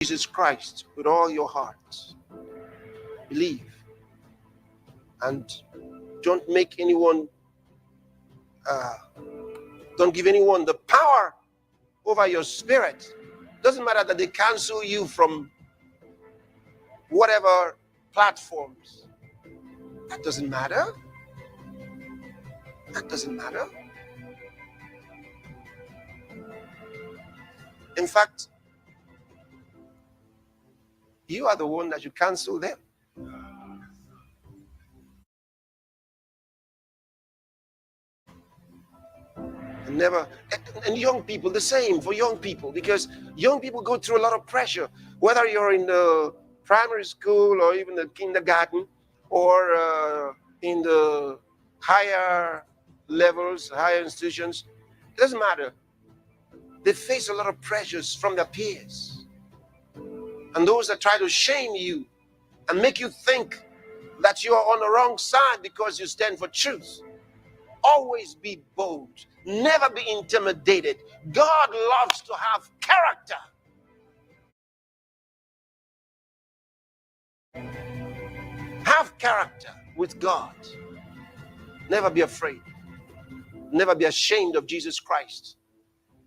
Jesus Christ with all your heart. Believe. And don't make anyone, don't give anyone the power over your spirit. Doesn't matter that they cancel you from whatever platforms. That doesn't matter. That doesn't matter. In fact, you are the one that you cancel them. And never, and young people, the same for young people, because young people go through a lot of pressure, whether you're in the primary school or even the kindergarten or in the higher levels, higher institutions. It doesn't matter. They face a lot of pressures from their peers. And those that try to shame you and make you think that you are on the wrong side because you stand for truth. Always be bold. Never be intimidated. God loves to have character. Have character with God. Never be afraid. Never be ashamed of Jesus Christ.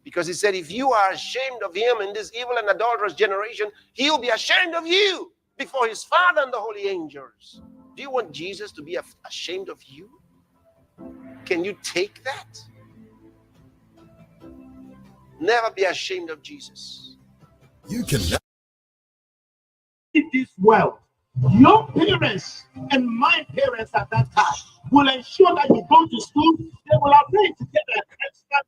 Because he said, if you are ashamed of him in this evil and adulterous generation, he'll be ashamed of you before his Father and the holy angels. Do you want Jesus to be ashamed of you? Can you take that? Never be ashamed of Jesus. You can in this world. Your parents and my parents at that time will ensure that you go to school. They will apply to get an extra.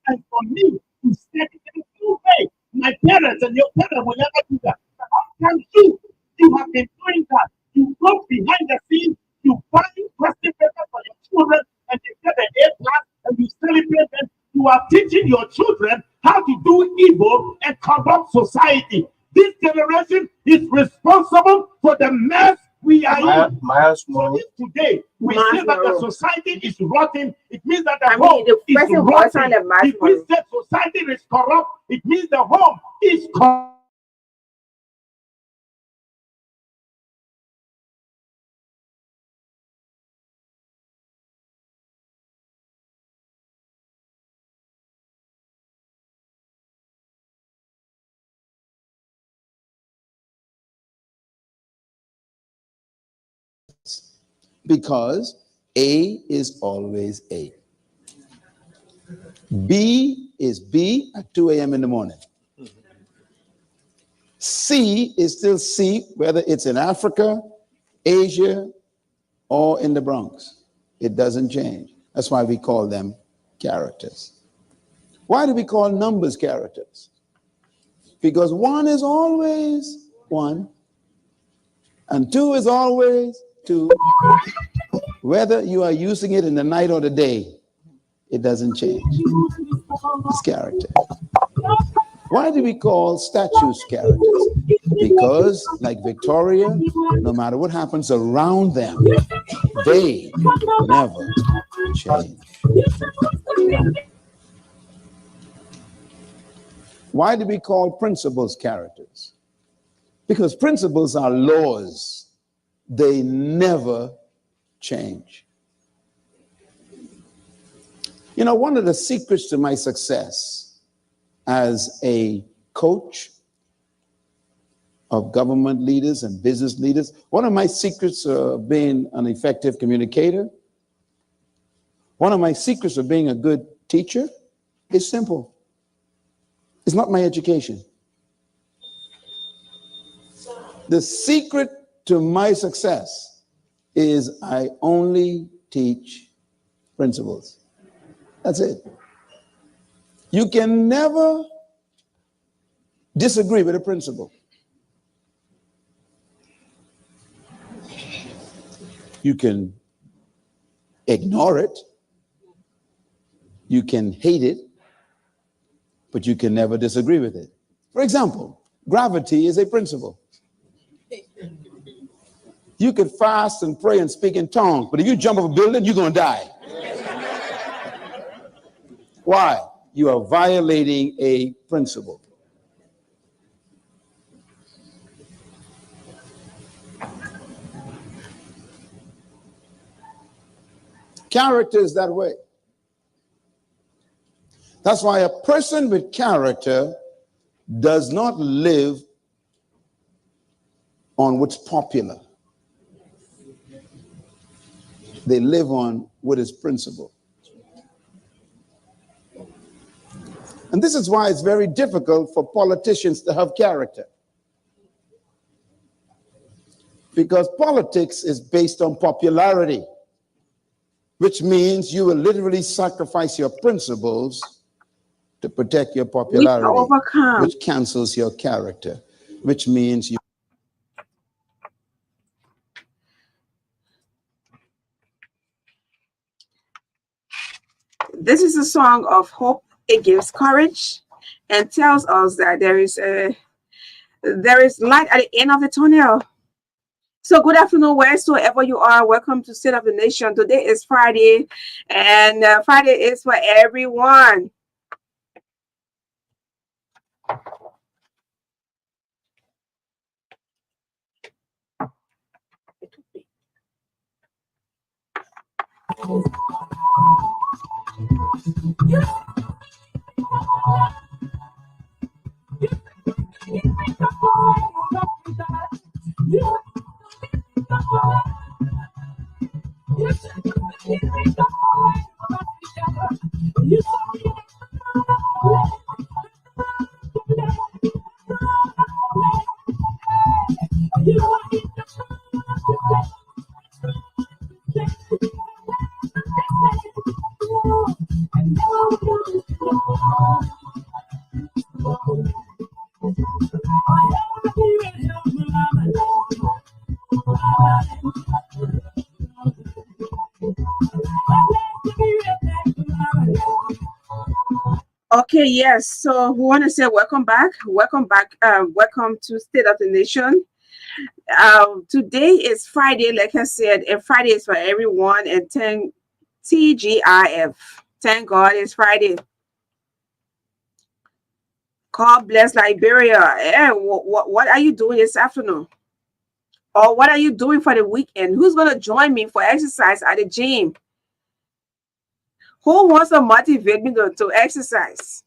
And for me to set it in the way, my parents and your parents will never do that. How can you? You have been doing that. You go behind the scenes, you buy question paper for your children, and they get an A class, and you celebrate them. You are teaching your children how to do evil and corrupt society. This generation is responsible for the mess we are in. So if today we say that the society is rotten, it means that the home is rotten. If we say society is corrupt, it means the home is corrupt. Because A is always A. B is B at 2 a.m. in the morning. C is still C, whether it's in Africa, Asia, or in the Bronx. It doesn't change. That's why we call them characters. Why do we call numbers characters? Because 1 is always 1, and 2 is always 2. Whether you are using it in the night or the day, it doesn't change. It's character. Why do we call statues characters? Because, like Victoria, no matter what happens around them, they never change. Why do we call principles characters? Because principles are laws. They never change. You know, one of the secrets to my success as a coach of government leaders and business leaders, one of my secrets of being an effective communicator, one of my secrets of being a good teacher is simple. It's not my education. The secret to my success is I only teach principles. That's it. You can never disagree with a principle. You can ignore it. You can hate it, but you can never disagree with it. For example, gravity is a principle. You could fast and pray and speak in tongues, but if you jump off a building, you're going to die. Why? You are violating a principle. Character is that way. That's why a person with character does not live on what's popular. They live on what is principle. And this is why it's very difficult for politicians to have character. Because politics is based on popularity, which means you will literally sacrifice your principles to protect your popularity, which cancels your character, which means you. This is a song of hope. It gives courage and tells us that there is light at the end of the tunnel. So good afternoon, wheresoever you are. Welcome to State of the Nation. Today is Friday, and Friday is for everyone. Okay, yes. So we want to say welcome back. Welcome to State of the Nation. Today is Friday, like I said, and Friday is for everyone. And TGIF. Thank God it's Friday. God bless Liberia. What are you doing this afternoon? Or what are you doing for the weekend? Who's going to join me for exercise at the gym? Who wants to motivate me to exercise?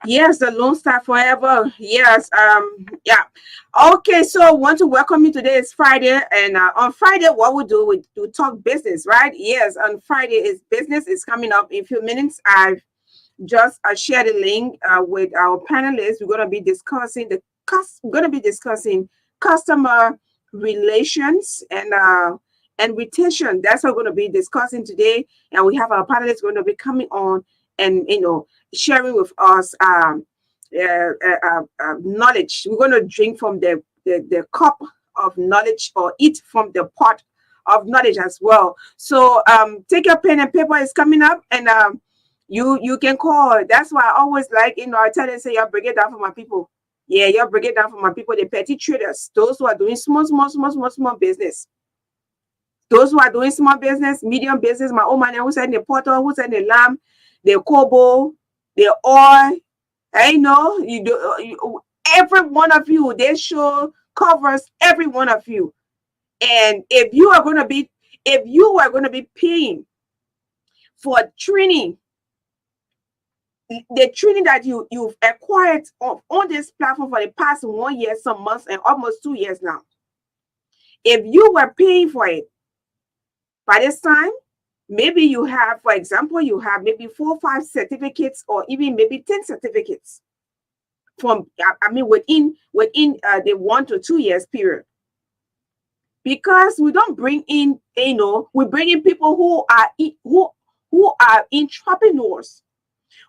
Yes, the Lone Star Forever. Yes. Yeah. Okay. So, want to welcome you. Today is Friday, and on Friday, what we do, we talk business, right? Yes. On Friday is business. Is coming up in a few minutes. I've just shared a link with our panelists. We're gonna be discussing customer relations and retention. That's what we're going to be discussing today. And we have our panelists going to be coming on and sharing with us knowledge. We're going to drink from the cup of knowledge or eat from the pot of knowledge as well. So take your pen and paper. It's coming up, and you can call. That's why I always like, I tell them, say, y'all break it down for my people. Yeah, y'all break it down for my people, the petty traders, those who are doing small business. Those who are doing small business, medium business, my own man who said the porter, who said the lamb, the kobo, the oil. I know you do. Every one of you, they show covers every one of you. And if you are going to be, if you are going to be paying for training, the training that you've acquired on this platform for the past 1 year, some months, and almost 2 years now, if you were paying for it by this time, maybe you have, for example, you have maybe 4 or 5 certificates, or even maybe 10 certificates from, I mean, within the 1 to 2 years period. Because we don't bring in, we bring in people who are entrepreneurs.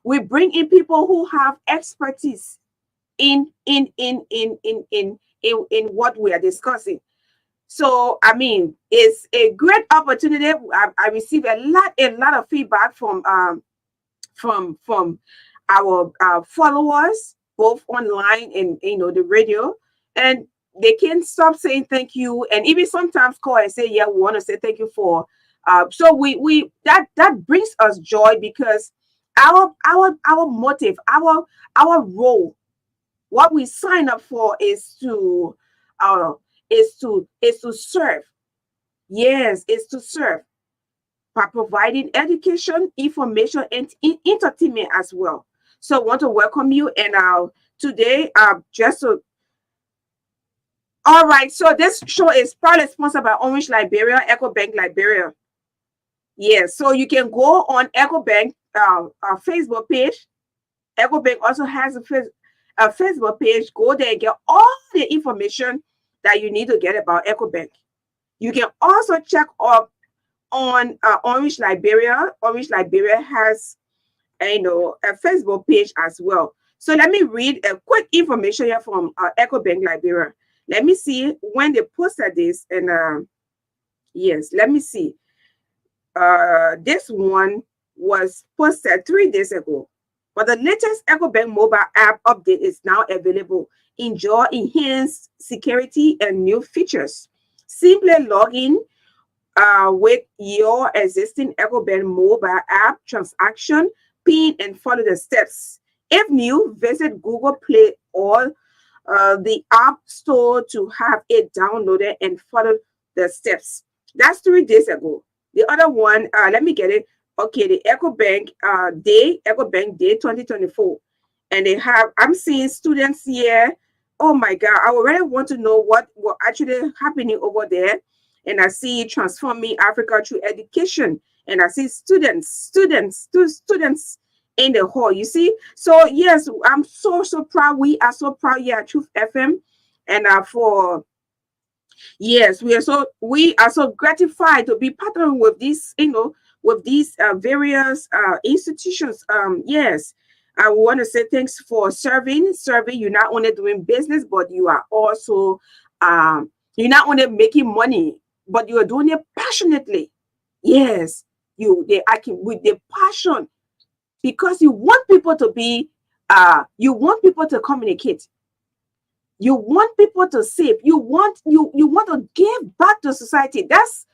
We bring in people who have expertise in what we are discussing. So I mean, it's a great opportunity. I received a lot of feedback from our followers, both online and the radio, and they can't stop saying thank you, and even sometimes call and say, yeah, we want to say thank you for. So we that brings us joy, because our motive, our role, what we sign up for is to serve. Yes, is to serve by providing education, information, and entertainment as well. So I want to welcome you, and today just to all right. So this show is proudly sponsored by Orange Liberia, EcoBank Liberia. Yes, so you can go on EcoBank Facebook page. EcoBank also has a Facebook page. Go there and get all the information that you need to get about EcoBank. You can also check up on Orange Liberia. Orange Liberia has a Facebook page as well. So let me read a quick information here from EcoBank Liberia. Let me see when they posted this, and yes, let me see. This one was posted 3 days ago. But the latest EcoBank mobile app update is now available. Enjoy enhanced security and new features. Simply log in with your existing EcoBank mobile app transaction, PIN, and follow the steps. If new, visit Google Play or the App Store to have it downloaded and follow the steps. That's 3 days ago. The other one, let me get it. Okay, the EcoBank EcoBank Day 2024. And they have, I'm seeing students here. Oh my God, I already want to know what actually happening over there. And I see Transforming Africa Through Education. And I see students in the hall. You see? So yes, I'm so proud. We are so proud here at Truth FM. And yes, we are so gratified to be partnering with these, with these various institutions. Yes, I want to say thanks for serving. You're not only doing business, but you are also you're not only making money, but you are doing it passionately. Yes, they acting with the passion, because you want people to be you want people to communicate. You want people to save. You want to give back to society. That's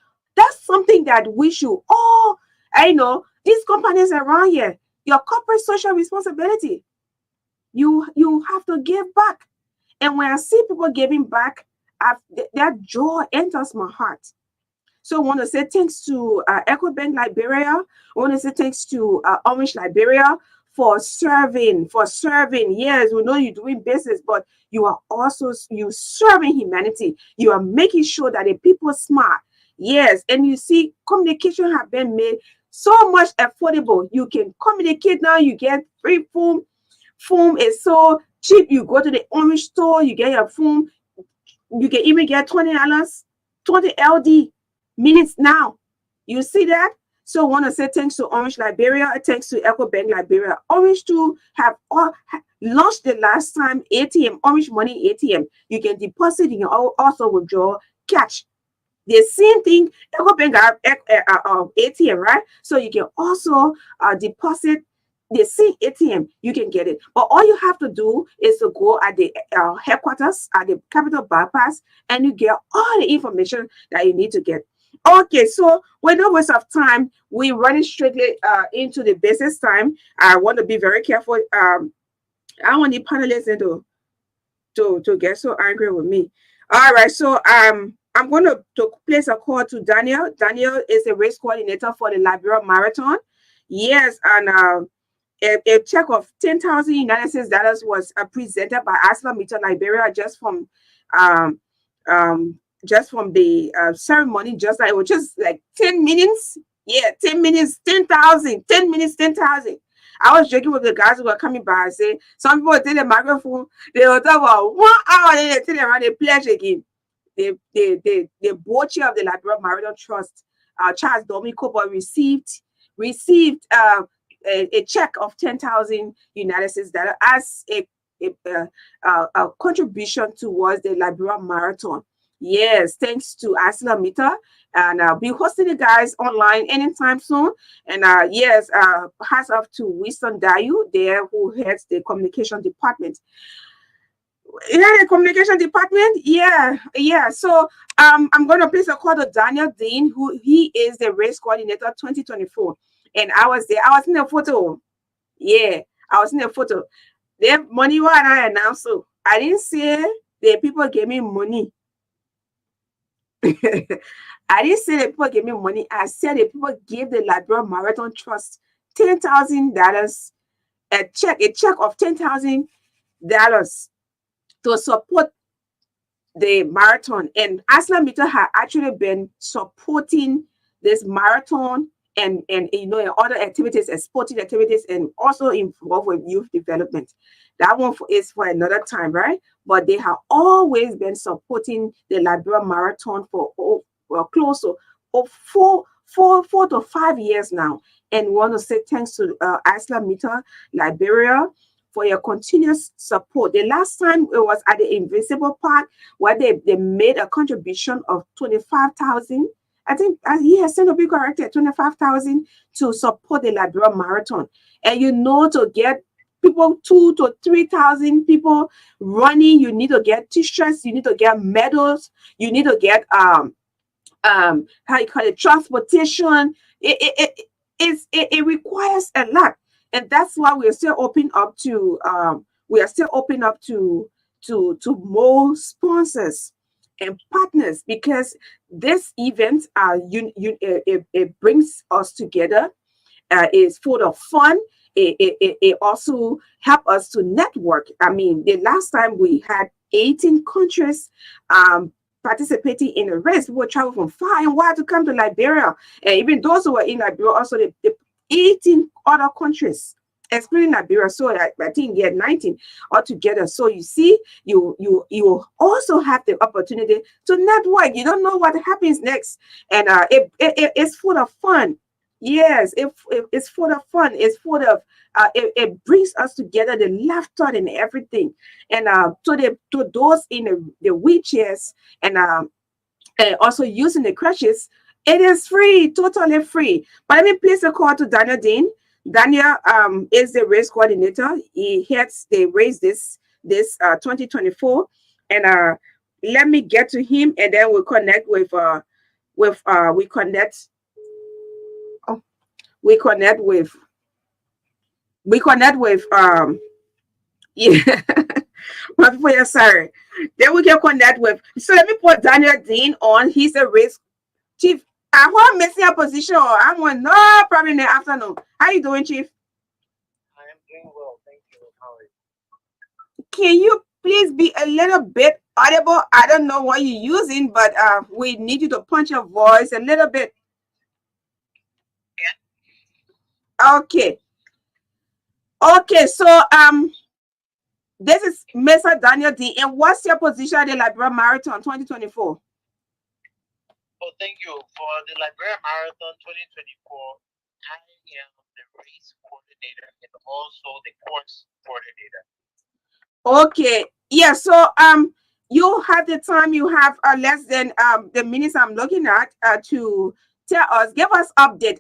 something that we should all, I know these companies around here, your corporate social responsibility. You have to give back. And when I see people giving back, that joy enters my heart. So I want to say thanks to EcoBank Liberia. I want to say thanks to Orange Liberia for serving. Yes, we know you're doing business, but you are also serving humanity. You are making sure that the people smart. Yes, and you see, communication have been made so much affordable. You can communicate now. You get free phone. Phone is so cheap. You go to the Orange store, you get your phone. You can even get $20, 20 LD minutes now. You see that? So I want to say thanks to Orange Liberia, thanks to EcoBank Liberia. Orange too have launched the last time ATM, Orange Money ATM. You can deposit, you can also withdraw cash. The same thing, EcoBank have ATM, right? So you can also deposit the same ATM, you can get it. But all you have to do is to go at the headquarters, at the Capital Bypass, and you get all the information that you need to get. Okay, so with no waste of time, we running straightly into the business time. I want to be very careful. I want the panelists to get so angry with me. All right, so I'm going to place a call to Daniel. Daniel is the race coordinator for the Liberia Marathon. Yes, and a check of 10,000 United States dollars was presented by Aslam Meter Liberia um, just from the ceremony. Just like it was just like 10 minutes. Yeah, 10 minutes, 10,000, 10 minutes, 10,000. I was joking with the guys who were coming by and say some people take the microphone, they will talk about 1 hour, then they turn around, they pledge again. The board chair of the Liberia Marathon Trust, Charles Domi Cooper, received a check of 10,000 United States dollars as a contribution towards the Liberia Marathon. Yes, thanks to Asila Mita, and I'll be hosting the guys online anytime soon. And yes, hats off to Winston Dayu there, who heads the communication department. Yeah, the communication department. Yeah. So I'm going to place a call to Daniel Dean, who he is the race coordinator 2024. And I was there. I was in the photo. Yeah, I was in the photo. The money what I announced. So I didn't say the people gave me money. I didn't say the people gave me money. I said the people gave the Liberia Marathon Trust $10,000, a check of $10,000 to support the marathon. And Aslam Mito had actually been supporting this marathon and and other activities and sporting activities, and also involved with youth development. That one is for another time, right? But they have always been supporting the Liberia Marathon for close to 4 to 5 years now. And we want to say thanks to Aslam Mito Liberia for your continuous support. The last time it was at the Invisible Park where they made a contribution of 25,000. I think he has sent a big corrected 25,000 to support the Liberia Marathon. And to get people 2,000 to 3,000 people running, you need to get t-shirts, you need to get medals, you need to get how you call it, transportation. It requires a lot, and that's why we are still open up to more sponsors and partners, because this event it brings us together. Is full of fun. It also help us to network. I mean, the last time we had 18 countries participating in a race. People travel from far and wide to come to Liberia. And even those who were in Liberia, also the 18 other countries, excluding Liberia. So I think you had 19 altogether. So you see, you also have the opportunity to network. You don't know what happens next. And it's full of fun. Yes, it's full of fun. It's full of it brings us together, the laughter and everything. And to those in the wheelchairs and also using the crutches, it is free, totally free. But let me place a call to Daniel Dean. Daniel is the race coordinator. He heads the race this 2024, and let me get to him, and then we'll connect with we connect with yeah. My people, yeah, sorry. Then we can connect with. So let me put Daniel Dean on. He's a race chief. I want missing a position. I want no problem in the afternoon. How you doing, Chief? I am doing well, thank you. How are you? Can you please be a little bit audible? I don't know what you're using, but we need you to punch your voice a little bit. Okay. Okay, so this is Mr. Daniel D. And what's your position at the Liberia Marathon 2024? Oh, thank you. For the Liberia Marathon 2024, I am the race coordinator and also the course coordinator. Okay. Yeah, so you have the time, you have less than the minutes I'm looking at to give us update.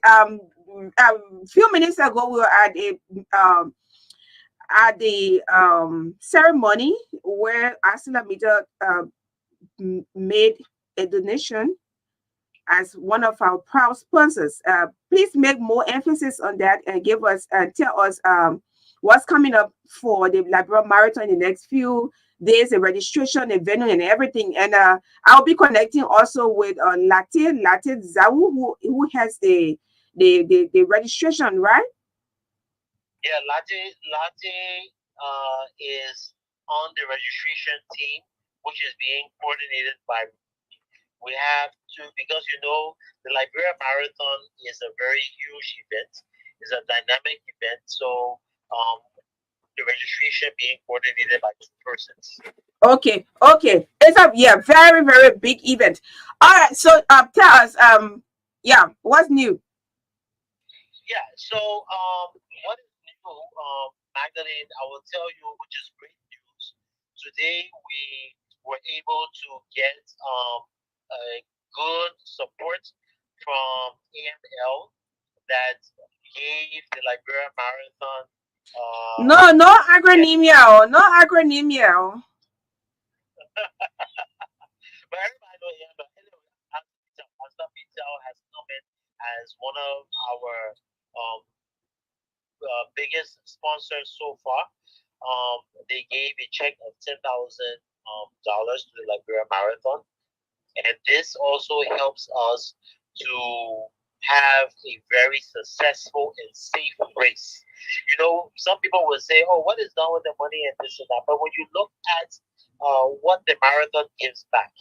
A few minutes ago we were at the ceremony where Asila Mita made a donation as one of our proud sponsors. Please make more emphasis on that and give us tell us what's coming up for the Liberia Marathon in the next few days, the registration, the venue, and everything. And I'll be connecting also with Latte Zawu, who has the registration, right? Yeah, Latte is on the registration team, which is being coordinated by. We have to, because the Liberia Marathon is a very huge event. It's a dynamic event, so the registration being coordinated by 2 persons. Okay, it's a very very big event. All right, so tell us what's new? Yeah. So what is new, Magdalene? I will tell you, which is great news. Today we were able to get a good support from AML that gave the Liberia Marathon. No acronym, no acronym. But everybody know AML. Anyway, Aston has come in as one of our um, biggest sponsors so far. They gave a check of $10,000 to the Liberia Marathon, and this also helps us to have a very successful and safe race. Some people will say, "Oh, what is done with the money and this and that?" But when you look at what the marathon gives back,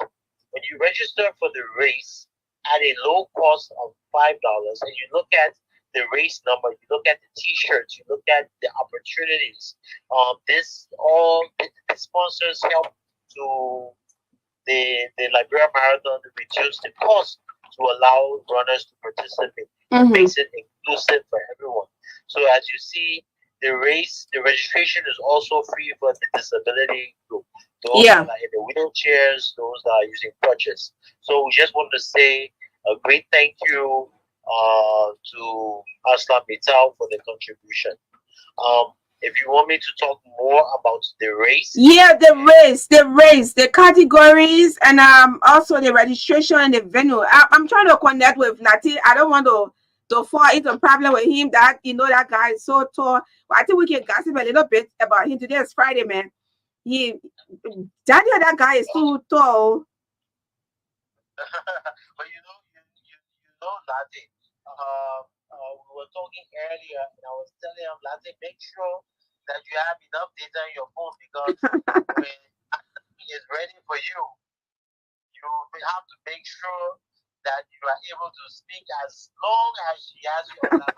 when you register for the race at a low cost of $5, and you look at the race number, you look at the T-shirts, you look at the opportunities. The sponsors help to the Liberia Marathon to reduce the cost to allow runners to participate. It makes it inclusive for everyone. So as you see, the registration is also free for the disability group. Those that are in the wheelchairs, those that are using crutches. So we just want to say a great thank you to Aslam Mital for the contribution. If you want me to talk more about the race, the categories, and also the registration and the venue. I'm trying to connect with Nati. I don't want to fall into a problem with him. That that guy is so tall. But I think we can gossip a little bit about him. Today is Friday, man. That guy is too tall. But Latte. We were talking earlier, and I was telling him, Latte, make sure that you have enough data in your phone, because when is ready for you, you have to make sure that you are able to speak as long as she has you on that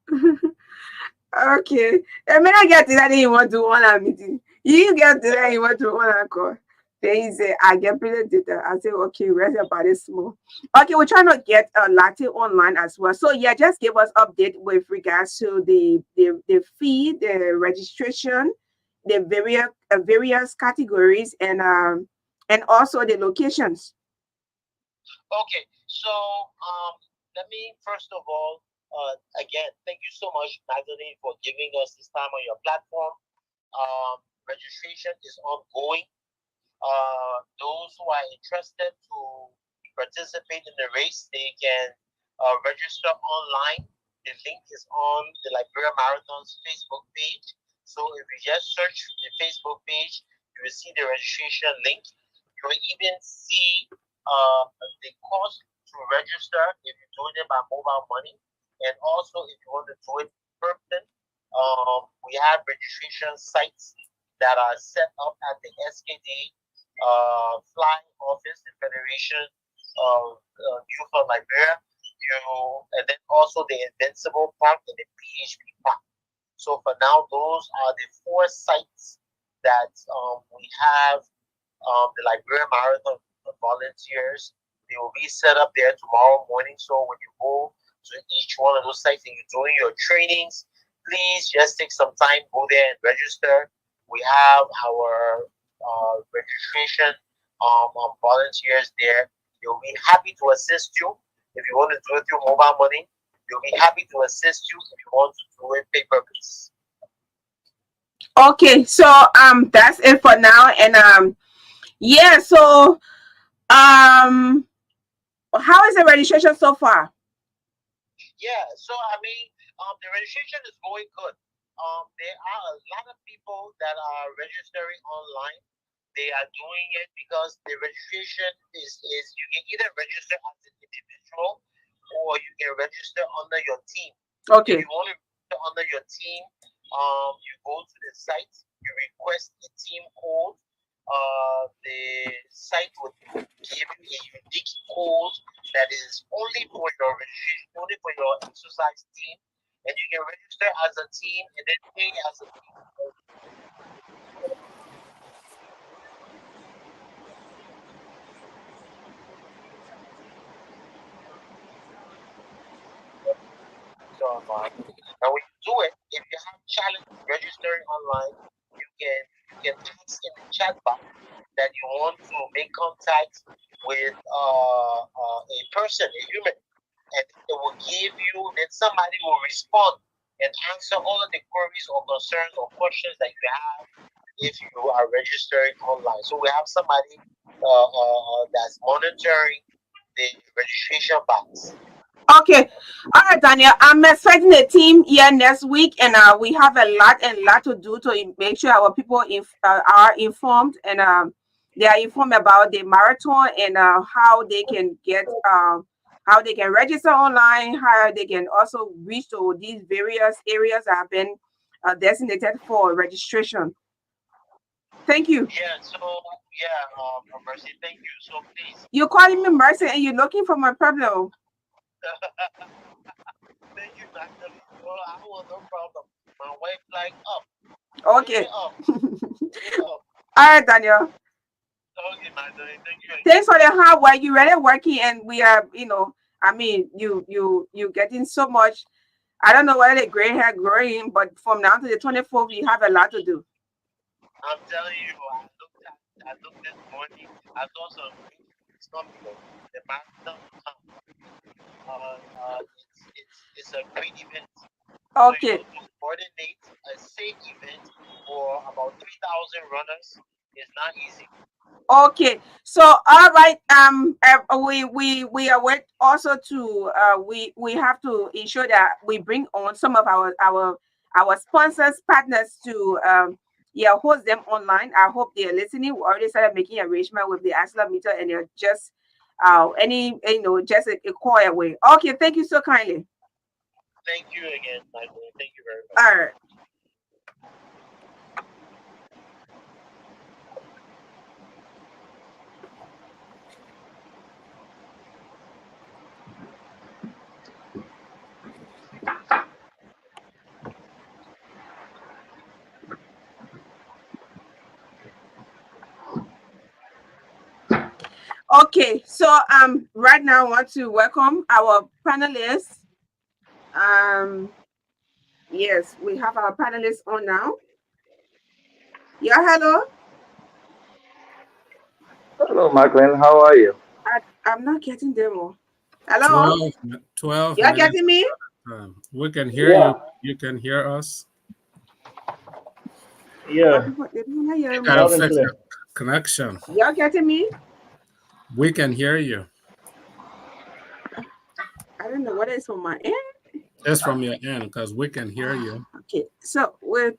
line. Okay. I mean, I get to that you want to one meeting. You get to that you want to one call. Then he say, I get plenty data. I say, okay, rest about it small. Okay, we're trying to get a Latte online as well. So yeah, just give us update with regards to the fee, the registration, the various categories, and also the locations. Okay, so let me first of all, again, thank you so much, Magdalene, for giving us this time on your platform. Registration is ongoing. Those who are interested to participate in the race, they can register online. The link is on the Liberia Marathon's Facebook page. So if you just search the Facebook page, you will see the registration link. You will even see the cost to register if you're doing it by mobile money, and also if you want to do it in person. We have registration sites that are set up at the SKD flying office, the Federation of Youth of Liberia, and then also the Invincible Park and the PHP Park. So for now, those are the 4 sites that we have the Liberia Marathon volunteers. They will be set up there tomorrow morning. So when you go to each one of those sites and you're doing your trainings, please just take some time, go there and register. We have our registration volunteers there. They'll be happy to assist you if you want to do it through mobile money. They'll be happy to assist you if you want to do it paper-based. Okay, so that's it for now, and so How is the registration so far? Yeah, so I mean, the registration is going good. There are a lot of people that are registering online. They are doing it because the registration is you can either register as an individual or you can register under your team. If Okay. you want to register under your team, you go to the site, you request the team code. The site will give you a unique code that is only for your registration, only for your exercise team, and you can register as a team and then pay as a team. So, and when you do it, if you have challenge registering online, you can ask in the chat box that you want to make contact with a person, a human, and it will give you. Then somebody will respond and answer all of the queries or concerns or questions that you have if you are registering online. So we have somebody that's monitoring the registration box. Okay. All right, Daniel. I'm expecting a team here next week, and we have a lot to do to make sure our people are informed, and they are informed about the marathon and how they can get how they can register online, how they can also reach to these various areas that have been designated for registration. Thank you. Yeah. So yeah, Mercy, thank you. So please, You're calling me Mercy, and you're looking for my problem. thank you, Magdalene. Well, I will no problem. My wife like up, bring Okay. it up, bring it up. All right, Daniel. Okay, Magdalene, thank you again. Thanks for the hard work. You really working, and we are, I mean, you getting so much. I don't know whether the gray hair growing, but from now to the 24th, you have a lot to do. I'm telling you, I looked this morning. I saw some great things coming. The marathon will come. It's a great event. So Okay. to coordinate a safe event for about 3,000 runners is not easy. Okay, so all right, we are wait also to we have to ensure that we bring on some of our sponsors partners to yeah, host them online. I hope they are listening. We already started making arrangement with the accelerometer, and they're just any just a call away. Okay, thank you so kindly. Thank you again, Michael. Thank you very much. All right. Okay, so right now I want to welcome our panelists. Um yes, we have our panelists on now. Yeah, hello. Hello, Magdalene. How are you? I'm not getting demo. Hello? 12, 12 You're minutes. getting me? We can hear Yeah, you. You can hear us. My yeah, people, they don't wanna hear You me. gotta loud and fix clear. your connection. You're getting me? We can hear you. I don't know what is from my end. It's from your end because we can hear you. Okay, so with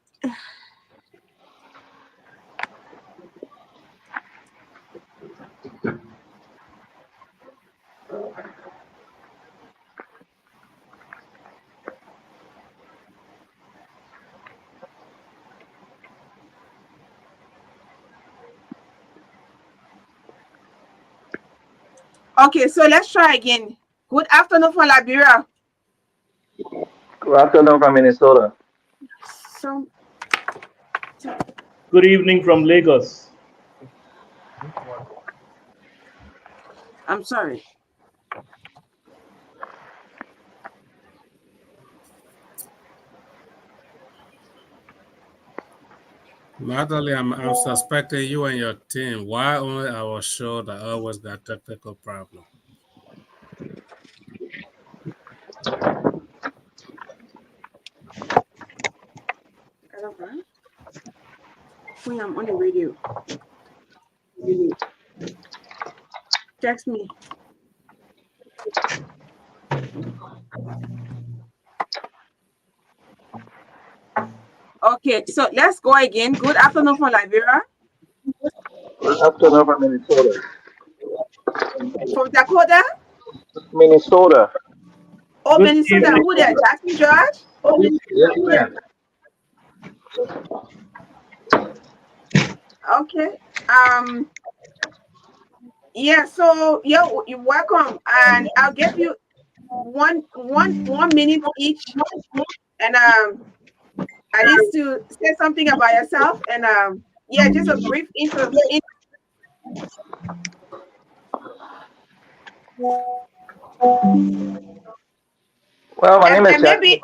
okay, so let's try again. Good afternoon from Liberia. Good afternoon from Minnesota. So Good evening from Lagos. I'm sorry. Natalie, I'm suspecting you and your team. Why only our show that always got technical problem? I don't know. When I'm on the radio. Text me. Okay, so let's go again. Good afternoon from Liberia. Good afternoon from Minnesota. From Dakota. Minnesota. Oh, Good Minnesota. evening. Who there? Jackson George? Yes, ma'am. Okay. Yeah, so yeah, you're welcome. And I'll give you one minute each. And at least to say something about yourself. And yeah, just a brief intro. Well, my And, name is and Jackson. maybe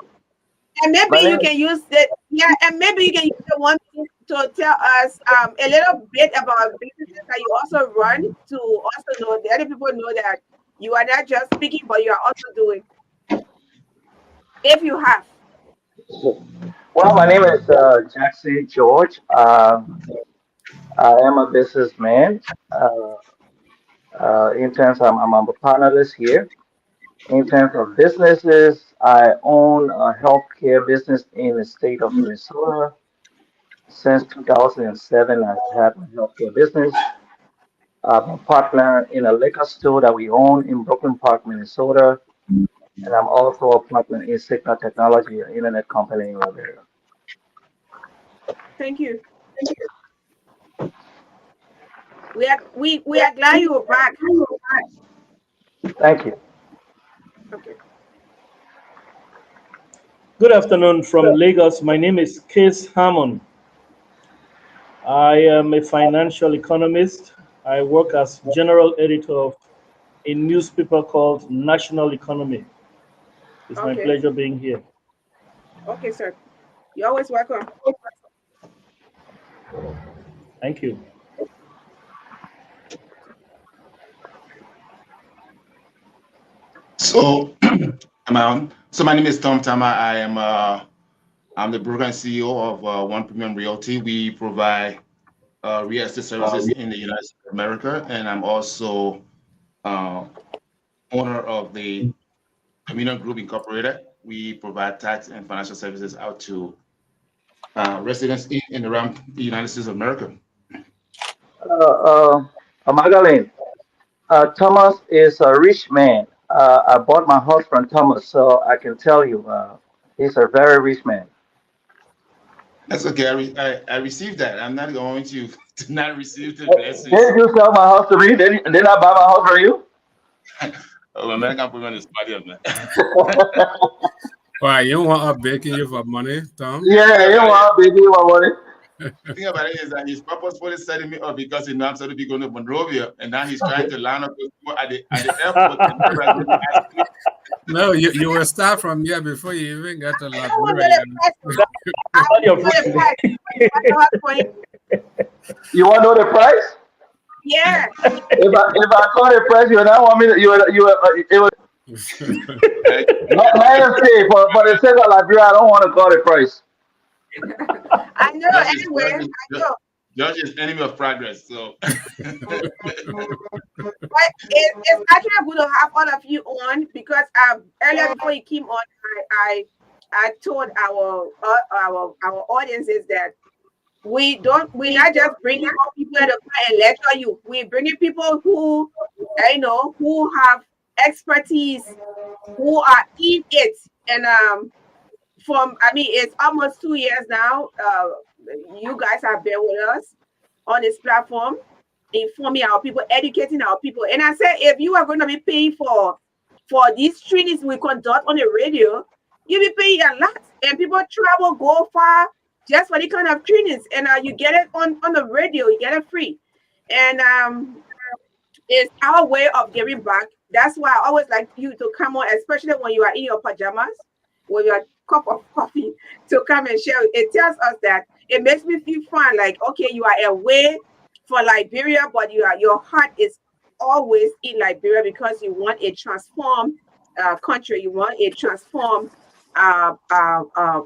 and maybe My you name can is, use the yeah, and maybe you can use the one minute to tell us a little bit about businesses that you also run to also know the other people know that you are not just speaking, but you are also doing. If you have. well, my name is Jackson George. I am a businessman. In terms, I'm a panelist here. In terms of businesses, I own a healthcare business in the state of Minnesota. Since 2007, I've had a healthcare business. I'm a partner in a liquor store that we own in Brooklyn Park, Minnesota. And I'm also a partner in Sigma Technology, an internet company in Liberia. Thank you. We are glad you are back. Thank you. Okay. Good afternoon from Lagos. My name is Case Hammond. I am a financial economist. I work as general editor of a newspaper called National Economy. It's my Okay. pleasure being here. Okay, sir. You're always welcome. Thank you. So, so my name is Tom Tama. I'm the broker and CEO of One Premium Realty. We provide real estate services in the United States of America, and I'm also uh, owner of the Communal Group Incorporated. We provide tax and financial services out to residents in and around the United States of America. Magdalene, Thomas is a rich man. I bought my house from Thomas, so I can tell you, he's a very rich man. That's okay. I received that. I'm not going to not receive the blessings. Didn't you sell my house to me? Didn't I buy my house from you? Oh, American put me on the spot here, man. Why you want us begging you for money, Tom? Yeah, you want to be my money. The thing about it is that he's purposefully setting me up because he knows I'm going to be going to Monrovia, and now he's trying to line up those people at the airport. And everybody's going to ask me, No, you will start from here before you even get to I want Liberia. to I Not your want the friend. price. You want to know the price? Yeah. If I call the price, you would not want me to, it would not say for the sake of Liberia, I don't want to call the price. I know. Judge is, Anyway, Judge is, I know. Judge is enemy of progress. So But it's actually good to have all of you on because earlier before you came on, I told our audiences that we're not just bringing more people in the car and lecture you. We're bringing people who who have expertise, who are in it, and it's almost 2 years now. You guys have been with us on this platform, informing our people, educating our people. And I said, if you are going to be paying for these trainings we conduct on the radio, you'll be paying a lot. And people travel, go far just for the kind of trainings. And you get it on the radio, you get it free. And it's our way of giving back. That's why I always like you to come on, especially when you are in your pajamas with your cup of coffee, to come and share. It tells us that it makes me feel fun. Like, okay, you are away for Liberia, but your heart is always in Liberia because you want a transformed country. You want a transformed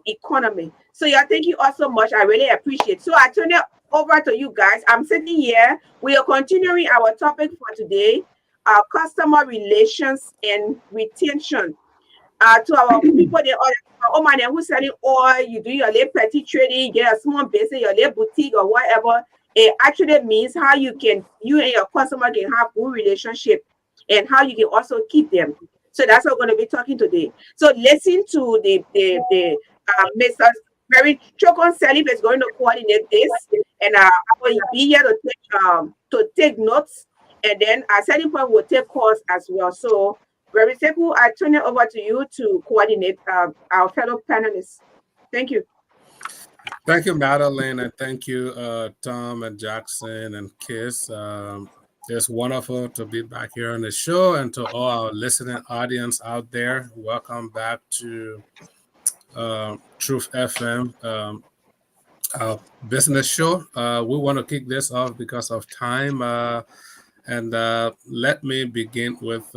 economy. So yeah, thank you all so much. I really appreciate. So I turn it over to you guys. I'm sitting here. We are continuing our topic for today, customer relations and retention. to our people, the other man who's selling oil, you do your little petty trading, you get a small business, your little boutique or whatever. It actually means how you and your customer can have good relationship and how you can also keep them. So that's what we're going to be talking today. So listen to the Mr. Mary Chokon Salif is going to coordinate this, and I will be here to take notes, and then at certain point we'll take calls as well. So very simple. I turn it over to you to coordinate our fellow panelists. Thank you. Thank you, Madeline, and thank you, Tom and Jackson and Kiss. It's wonderful to be back here on the show, and to all our listening audience out there, welcome back to Truth FM, our business show. We want to kick this off because of time, and let me begin with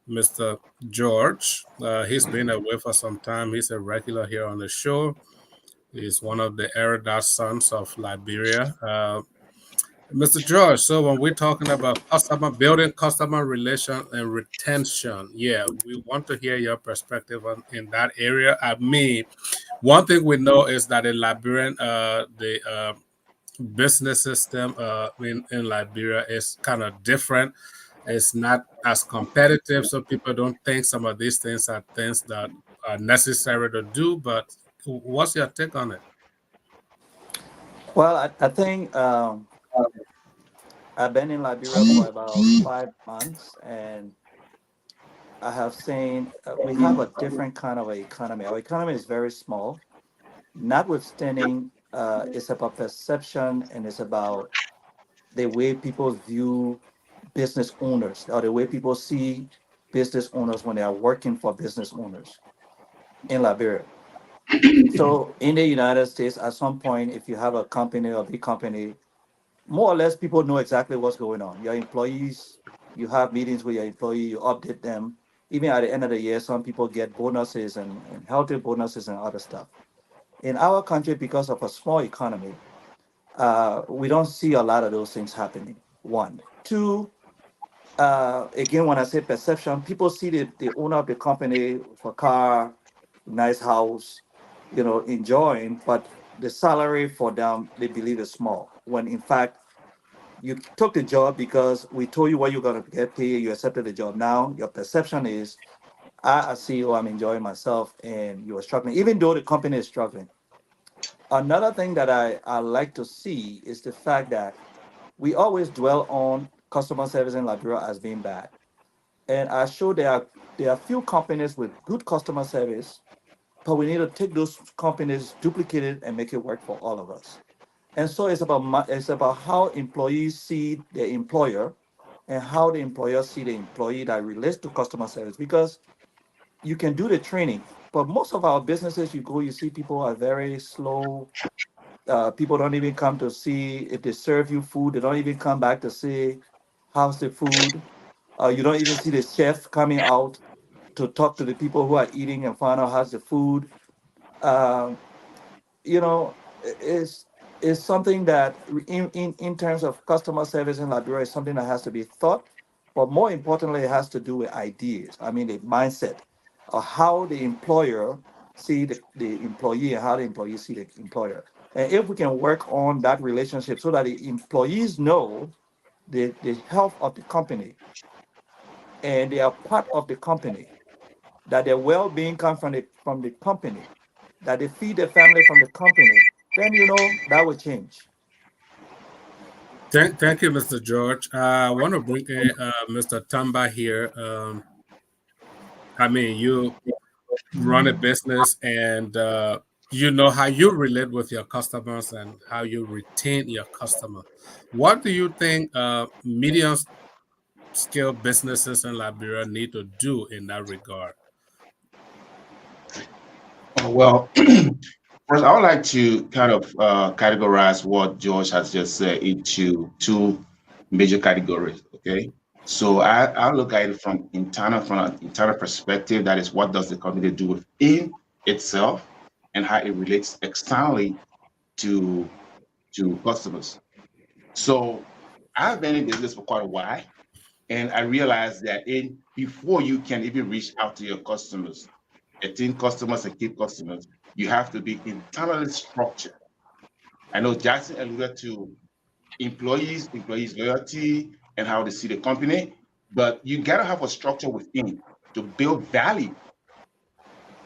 Mr. George. He's been away for some time. He's a regular here on the show. He's one of the erudite sons of Liberia. Mr. George, so when we're talking about building customer relation and retention, yeah, we want to hear your perspective in that area. I mean, one thing we know is that in Liberian, the business system in Liberia is kind of different. It's not as competitive, so people don't think some of these things are things that are necessary to do. But what's your take on it? Well, I think I've been in Liberia for about 5 months, and I have seen we have a different kind of economy. Our economy is very small. Notwithstanding, it's about perception and it's about the way people view business owners or the way people see business owners when they are working for business owners in Liberia. So in the United States, at some point, if you have a company or big company, more or less people know exactly what's going on. Your employees, you have meetings with your employee, you update them. Even at the end of the year, some people get bonuses and healthy bonuses and other stuff. In our country, because of a small economy, we don't see a lot of those things happening. One. Two, again, when I say perception, people see the owner of the company for car, nice house, enjoying, but the salary for them, they believe is small. When in fact, you took the job because we told you what you're going to get paid, you accepted the job. Now, your perception is, as CEO, I'm enjoying myself, and you are struggling, even though the company is struggling. Another thing that I like to see is the fact that we always dwell on customer service in Liberia as being bad. And I show there are few companies with good customer service, but we need to take those companies, duplicate it, and make it work for all of us. And so it's about how employees see their employer and how the employer see the employee that relates to customer service. Because you can do the training, but most of our businesses, you see people are very slow. People don't even come to see if they serve you food. They don't even come back to say, how's the food? You don't even see the chef coming out to talk to the people who are eating and find out how's the food. Um, you know, is something that in terms of customer service in Liberia is something that has to be thought, but more importantly, it has to do with ideas. I mean, the mindset of how the employer see the employee and how the employee see the employer. And if we can work on that relationship so that the employees know the health of the company and they are part of the company, that their well-being comes from the company, that they feed their family from the company, then that will change. Thank you, Mr. George. I want to bring in Mr. Tamba here. I mean, you run a business, and you know how you relate with your customers and how you retain your customer. What do you think medium scale businesses in Liberia need to do in that regard? Well, first, I would like to kind of categorize what George has just said into two major categories. Okay, so I look at it from an internal perspective. That is, what does the company do within itself, and how it relates externally to customers. So I've been in business for quite a while, and I realized that before you can even reach out to your customers, attain customers and keep customers, you have to be internally structured. I know Jackson alluded to employees loyalty, and how they see the company, but you gotta have a structure within to build value.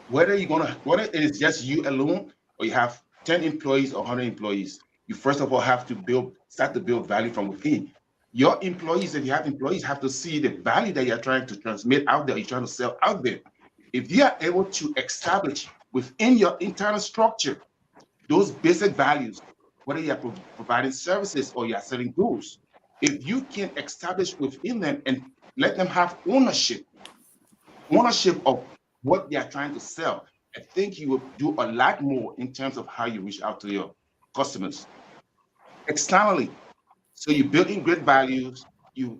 Whether it is just you alone or you have 10 employees or 100 employees, you first of all have to start to build value from within. Your employees, if you have employees, have to see the value that you're trying to transmit out there, you're trying to sell out there. If you are able to establish within your internal structure those basic values, whether you're providing services or you're selling goods, if you can establish within them and let them have ownership of what they are trying to sell, I think you will do a lot more in terms of how you reach out to your customers. Externally, so you build in great values, you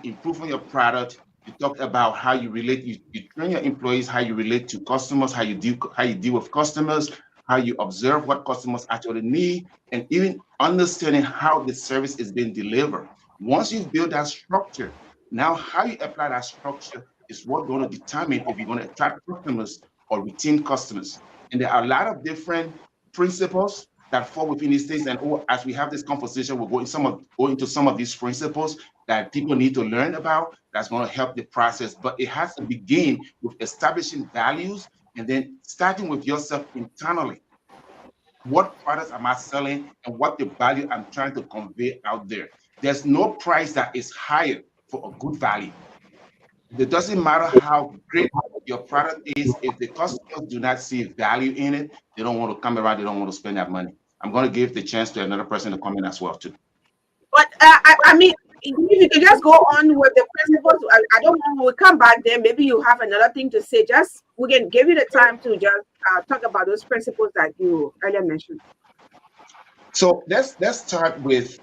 improve on your product, you talk about how you relate, you train your employees, how you relate to customers, how you deal with customers, how you observe what customers actually need, and even understanding how the service is being delivered. Once you build that structure, now how you apply that structure is what's going to determine if you're going to attract customers or retain customers. And there are a lot of different principles that fall within these things. And as we have this conversation, we'll go into some of these principles that people need to learn about. That's going to help the process. But it has to begin with establishing values and then starting with yourself internally. What products am I selling and what the value I'm trying to convey out there? There's no price that is higher for a good value. It doesn't matter how great your product is. If the customers do not see value in it, they don't want to come around, they don't want to spend that money. I'm going to give the chance to another person to come in as well too. But I mean, if you can just go on with the principles, I don't know. We'll come back there. Maybe you have another thing to say. Just we can give you the time to just talk about those principles that you earlier mentioned. So let's start with,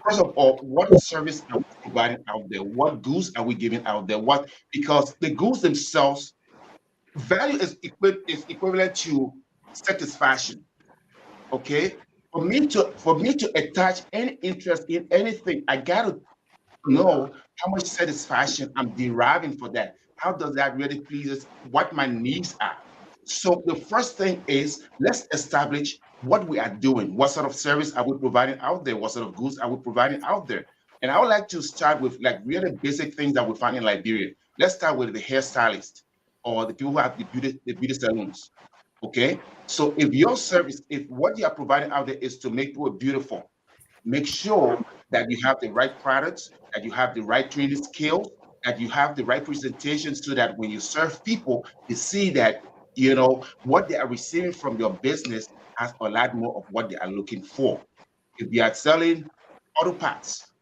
first of all, what service are we providing out there? What goods are we giving out there? Because the goods themselves, value is equivalent to satisfaction. Okay, for me to attach any interest in anything, I gotta know how much satisfaction I'm deriving for that. How does that really please what my needs are? So the first thing is, let's establish what we are doing. What sort of service are we providing out there? What sort of goods are we providing out there? And I would like to start with like really basic things that we find in Liberia. Let's start with the hairstylist or the people who have the beauty salons. Okay, so if what you are providing out there is to make people beautiful, make sure that you have the right products, that you have the right training skills, that you have the right presentation, so that when you serve people, they see that what they are receiving from your business has a lot more of what they are looking for. If you are selling auto parts,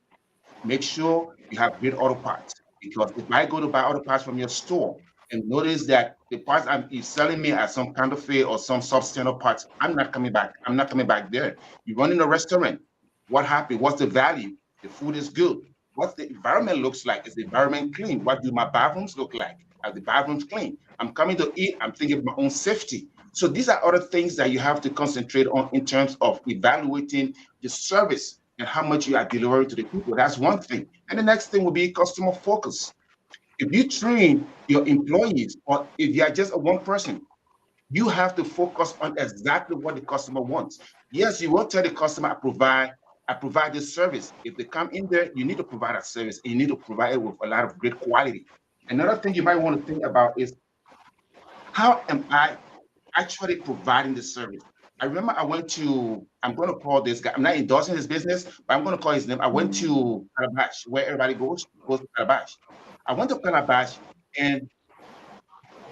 make sure you have great auto parts, because if I go to buy auto parts from your store and notice that the parts you're selling me are some counterfeit or some substandard parts, I'm not coming back. I'm not coming back there. You run in a restaurant. What happened? What's the value? The food is good. What the environment looks like? Is the environment clean? What do my bathrooms look like? Are the bathrooms clean? I'm coming to eat. I'm thinking of my own safety. So these are other things that you have to concentrate on in terms of evaluating the service and how much you are delivering to the people. That's one thing. And the next thing will be customer focus. If you train your employees, or if you are just one person, you have to focus on exactly what the customer wants. Yes, you will tell the customer, I provide this service. If they come in there, you need to provide a service. And you need to provide it with a lot of great quality. Another thing you might want to think about is, how am I actually providing the service? I remember I'm going to call this guy, I'm not endorsing his business, but I'm going to call his name. I went to Calabash, where everybody goes to Calabash. I went to Calabash, and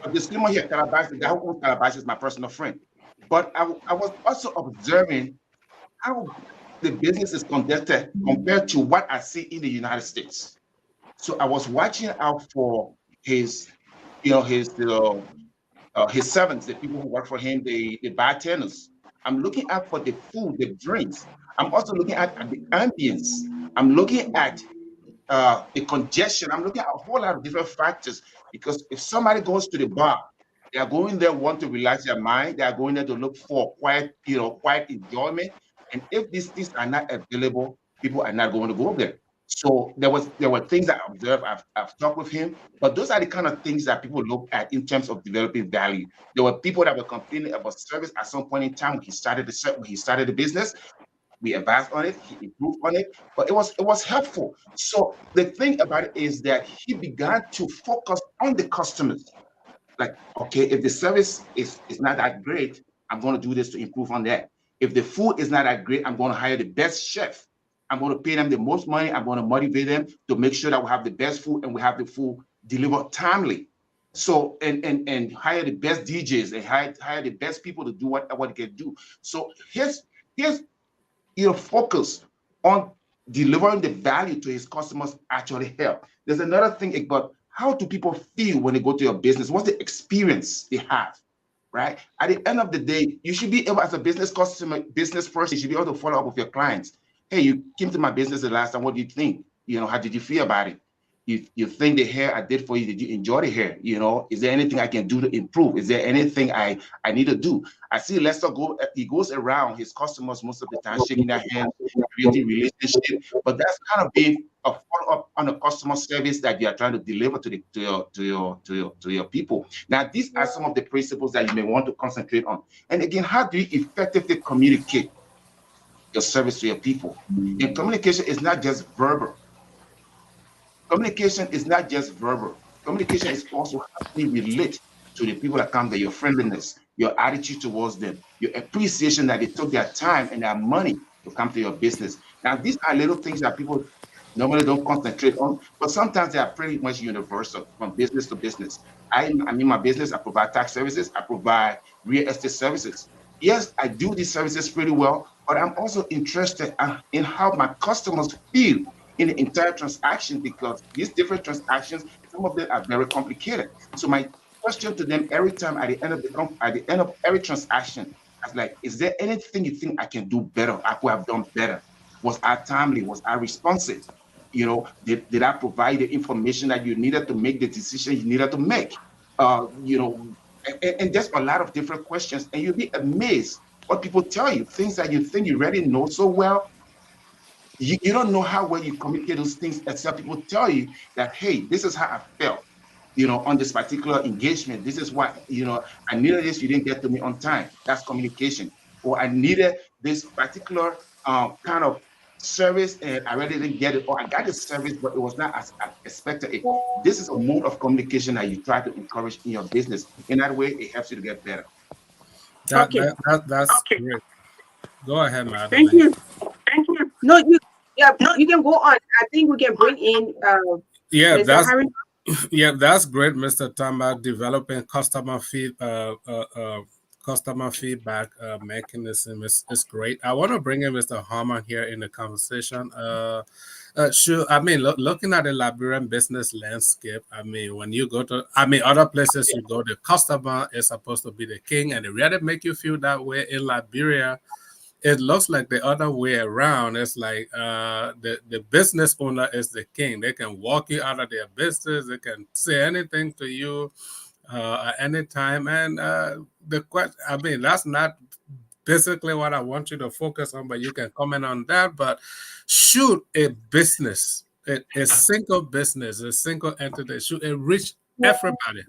a disclaimer here, Calabash, the guy who owns Calabash is my personal friend. But I was also observing how the business is conducted compared to what I see in the United States. So I was watching out for his servants, the people who work for him, the bartenders. I'm looking out for the food, the drinks. I'm also looking at the ambience. I'm looking at the congestion. I'm looking at a whole lot of different factors, because if somebody goes to the bar, they are going there want to relax their mind. They are going there to look for quiet enjoyment. And if these things are not available, people are not going to go there. So there were things that I observed. I've talked with him, but those are the kind of things that people look at in terms of developing value. There were people that were complaining about service at some point in time when he started the business. We advised on it, he improved on it, but it was helpful. So the thing about it is that he began to focus on the customers. Like, okay, if the service is not that great, I'm going to do this to improve on that. If the food is not that great, I'm going to hire the best chef. I'm going to pay them the most money. I'm going to motivate them to make sure that we have the best food and we have the food delivered timely. So and hire the best DJs and hire the best people to do what they can do. So his focus on delivering the value to his customers actually help. There's another thing about how do people feel when they go to your business? What's the experience they have, right? At the end of the day, you should be able, as a business person, you should be able to follow up with your clients. Hey, you came to my business the last time. What do you think? How did you feel about it? You think the hair I did for you, did you enjoy the hair? Is there anything I can do to improve? Is there anything I need to do? I see Lester he goes around his customers most of the time, shaking their hands, creating relationship, but that's kind of being a follow-up on the customer service that you are trying to deliver to your people. Now, these are some of the principles that you may want to concentrate on. And again, how do you effectively communicate your service to your people? And communication is not just verbal. Communication is not just verbal. Communication is also how you relate to the people that come there, your friendliness, your attitude towards them, your appreciation that they took their time and their money to come to your business. Now, these are little things that people normally don't concentrate on, but sometimes they are pretty much universal from business to business. I'm in my business, I provide tax services, I provide real estate services. Yes, I do these services pretty well, but I'm also interested in how my customers feel in the entire transaction, because these different transactions, some of them are very complicated. So my question to them every time at the end of every transaction, I was like, is there anything you think I can do better? I could have done better. Was I timely? Was I responsive? Did I provide the information that you needed to make the decision you needed to make? And there's a lot of different questions, and you'll be amazed what people tell you, things that you think you already know so well. You don't know how well you communicate those things except people tell you that, hey, this is how I felt, on this particular engagement. This is why, I needed this, you didn't get to me on time. That's communication. Or I needed this particular kind of service and I really didn't get it. Or I got the service, but it was not as I expected it. This is a mode of communication that you try to encourage in your business. In that way, it helps you to get better. That's great. Go ahead, Madeline. Thank you. No, you can go on. I think we can bring in Mr. Harry. Yeah, that's great, Mr. Tamba. Developing customer feedback mechanism is great. I want to bring in Mr. Harmon here in the conversation. Sure. I mean, looking at the Liberian business landscape, I mean, when you go to, other places you go, the customer is supposed to be the king, and they really make you feel that way. In Liberia, it looks like the other way around. It's like the business owner is the king. They can walk you out of their business. They can say anything to you at any time. And the question, that's not basically what I want you to focus on, but you can comment on that. But should a business, a single business, a single entity, should it reach everybody?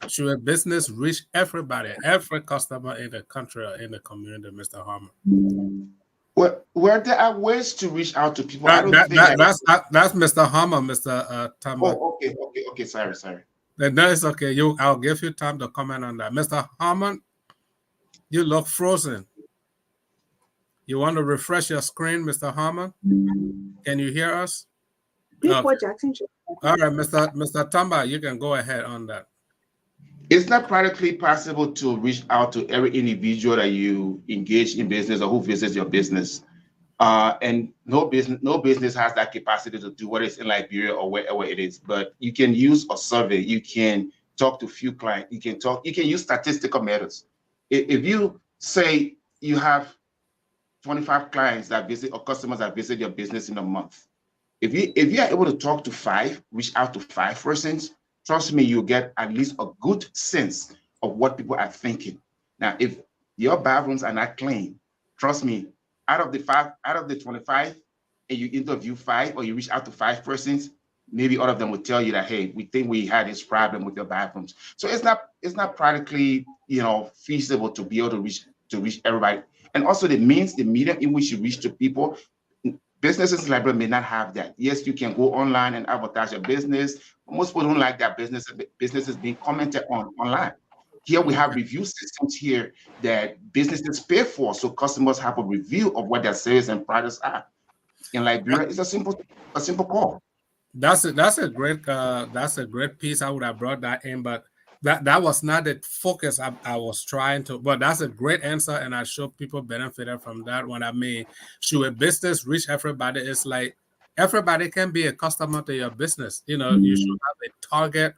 Should a business reach everybody, every customer in the country or in the community, Mr. Harmon? Well, there are ways to reach out to people. That's Mr. Harmon, Mr. Tamba. Oh, okay. Sorry. No, it's okay. I'll give you time to comment on that. Mr. Harmon, you look frozen. You want to refresh your screen, Mr. Harmon? Can you hear us? Before Jackson. All right, Mr. Tamba, you can go ahead on that. It's not practically possible to reach out to every individual that you engage in business or who visits your business. And no business has that capacity to do what is in Liberia or wherever it is. But you can use a survey. You can talk to a few clients. You can use statistical methods. If you say you have 25 clients that visit or customers that visit your business in a month, if you are able to talk to 5, reach out to 5 persons, trust me, you'll get at least a good sense of what people are thinking. Now, if your bathrooms are not clean, trust me, out of the 25, and you interview 5 or you reach out to 5 persons, maybe all of them will tell you that, hey, we think we had this problem with your bathrooms. So it's not practically, feasible to be able to reach everybody. And also the means, the medium in which you reach to people, businesses in Liberia may not have that. Yes, you can go online and advertise your business. Most people don't like that businesses being commented on online. Here we have review systems here that businesses pay for, so customers have a review of what their services and products are. In Liberia, it's a simple call. That's a great piece. I would have brought that in, but that was not the focus I was trying to. But that's a great answer, and I show people benefited from that one. I mean, should a business reach everybody? It's like everybody can be a customer to your business. You should have a target.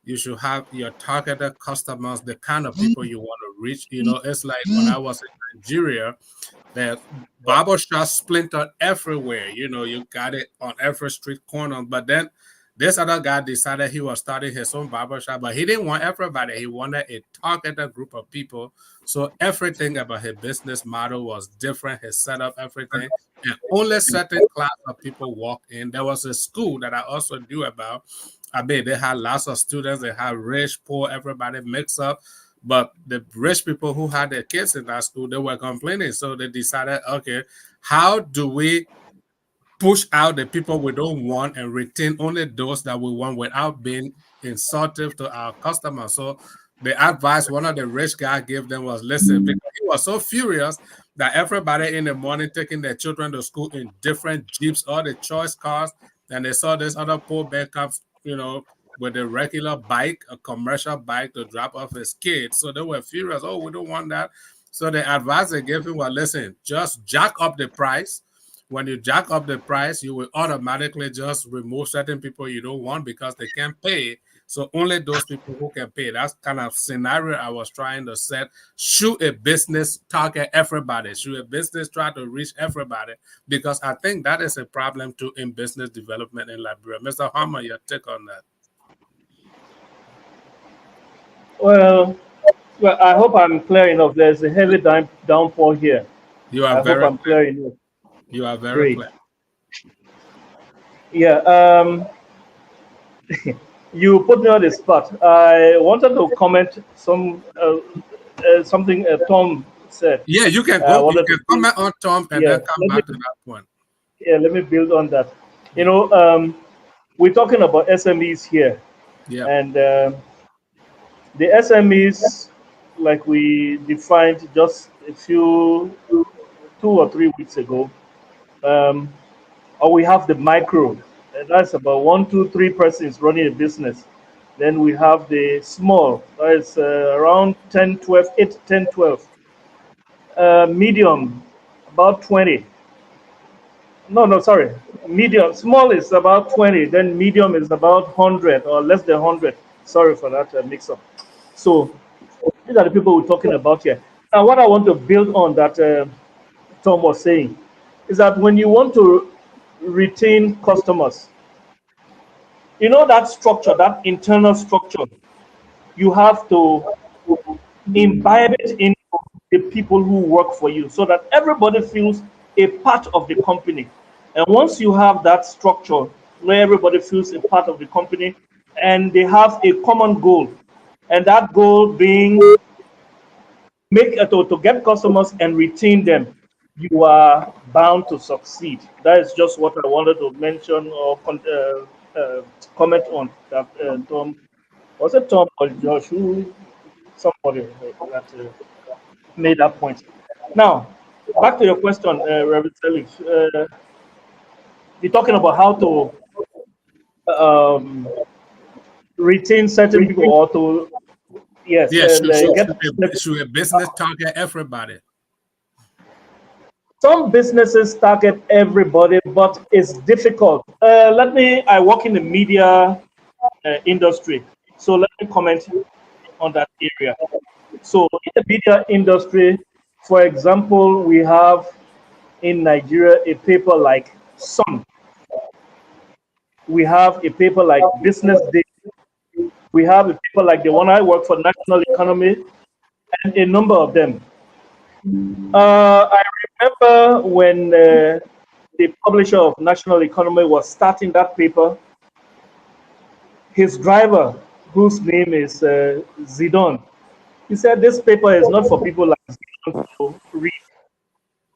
You should have your targeted customers, the kind of people you want to reach. It's like when I was in Nigeria, the barbershop splintered everywhere. You got it on every street corner. But then this other guy decided he was starting his own barbershop, but he didn't want everybody. He wanted a targeted group of people. So everything about his business model was different. His setup, everything. And only certain class of people walked in. There was a school that I also knew about. I mean, they had lots of students. They had rich, poor, everybody mixed up. But the rich people who had their kids in that school, they were complaining. So they decided, okay, how do we push out the people we don't want and retain only those that we want without being insultive to our customers? So the advice one of the rich guys gave them was, listen, because he was so furious that everybody in the morning taking their children to school in different Jeeps or the choice cars, and they saw this other poor backups, with a regular bike, a commercial bike to drop off his kids. So they were furious. Oh, we don't want that. So the advice they gave him was, listen, just jack up the price. When you jack up the price, you will automatically just remove certain people you don't want because they can't pay. So only those people who can pay. That's kind of scenario I was trying to set. Should a business target everybody? Should a business try to reach everybody? Because I think that is a problem too in business development in Liberia. Mr. Hammer, your take on that? Well, I hope I'm clear enough. There's a heavy downpour here. You are I hope I'm clear enough. You are very Great. clear. Yeah. You put me on the spot. I wanted to comment something Tom said. Yeah, you can go. You can comment on Tom and then come back to that point. Yeah, let me build on that. We're talking about SMEs here. Yeah. And the SMEs, like we defined just a 2 or 3 weeks ago, or we have the micro, and that's about 1, 2, 3 persons running a business. Then we have the small, that's around 10, 12, 8, 10, 12. Medium, about 20. No, sorry. Medium, small is about 20. Then medium is about 100 or less than 100. Sorry for that mix-up. So these are the people we're talking about here. Now, what I want to build on that Tom was saying is that when you want to retain customers, that structure, that internal structure, you have to imbibe it in the people who work for you so that everybody feels a part of the company. And once you have that structure where everybody feels a part of the company and they have a common goal, and that goal being to get customers and retain them, you are bound to succeed. That is just what I wanted to mention or comment on. That Tom, was it Tom or Josh? Somebody that made that point. Now, back to your question, Reverend Felix. We're talking about how to retain certain people or to should a business target everybody? Some businesses target everybody, but it's difficult. I work in the media industry, so let me comment on that area. So in the media industry, for example, we have in Nigeria a paper like Sun. We have a paper like Business Day. We have a paper like the one I work for, National Economy, and a number of them. I remember when the publisher of National Economy, was starting that paper, his driver, whose name is Zidon, he said this paper is not for people like Zidon to read.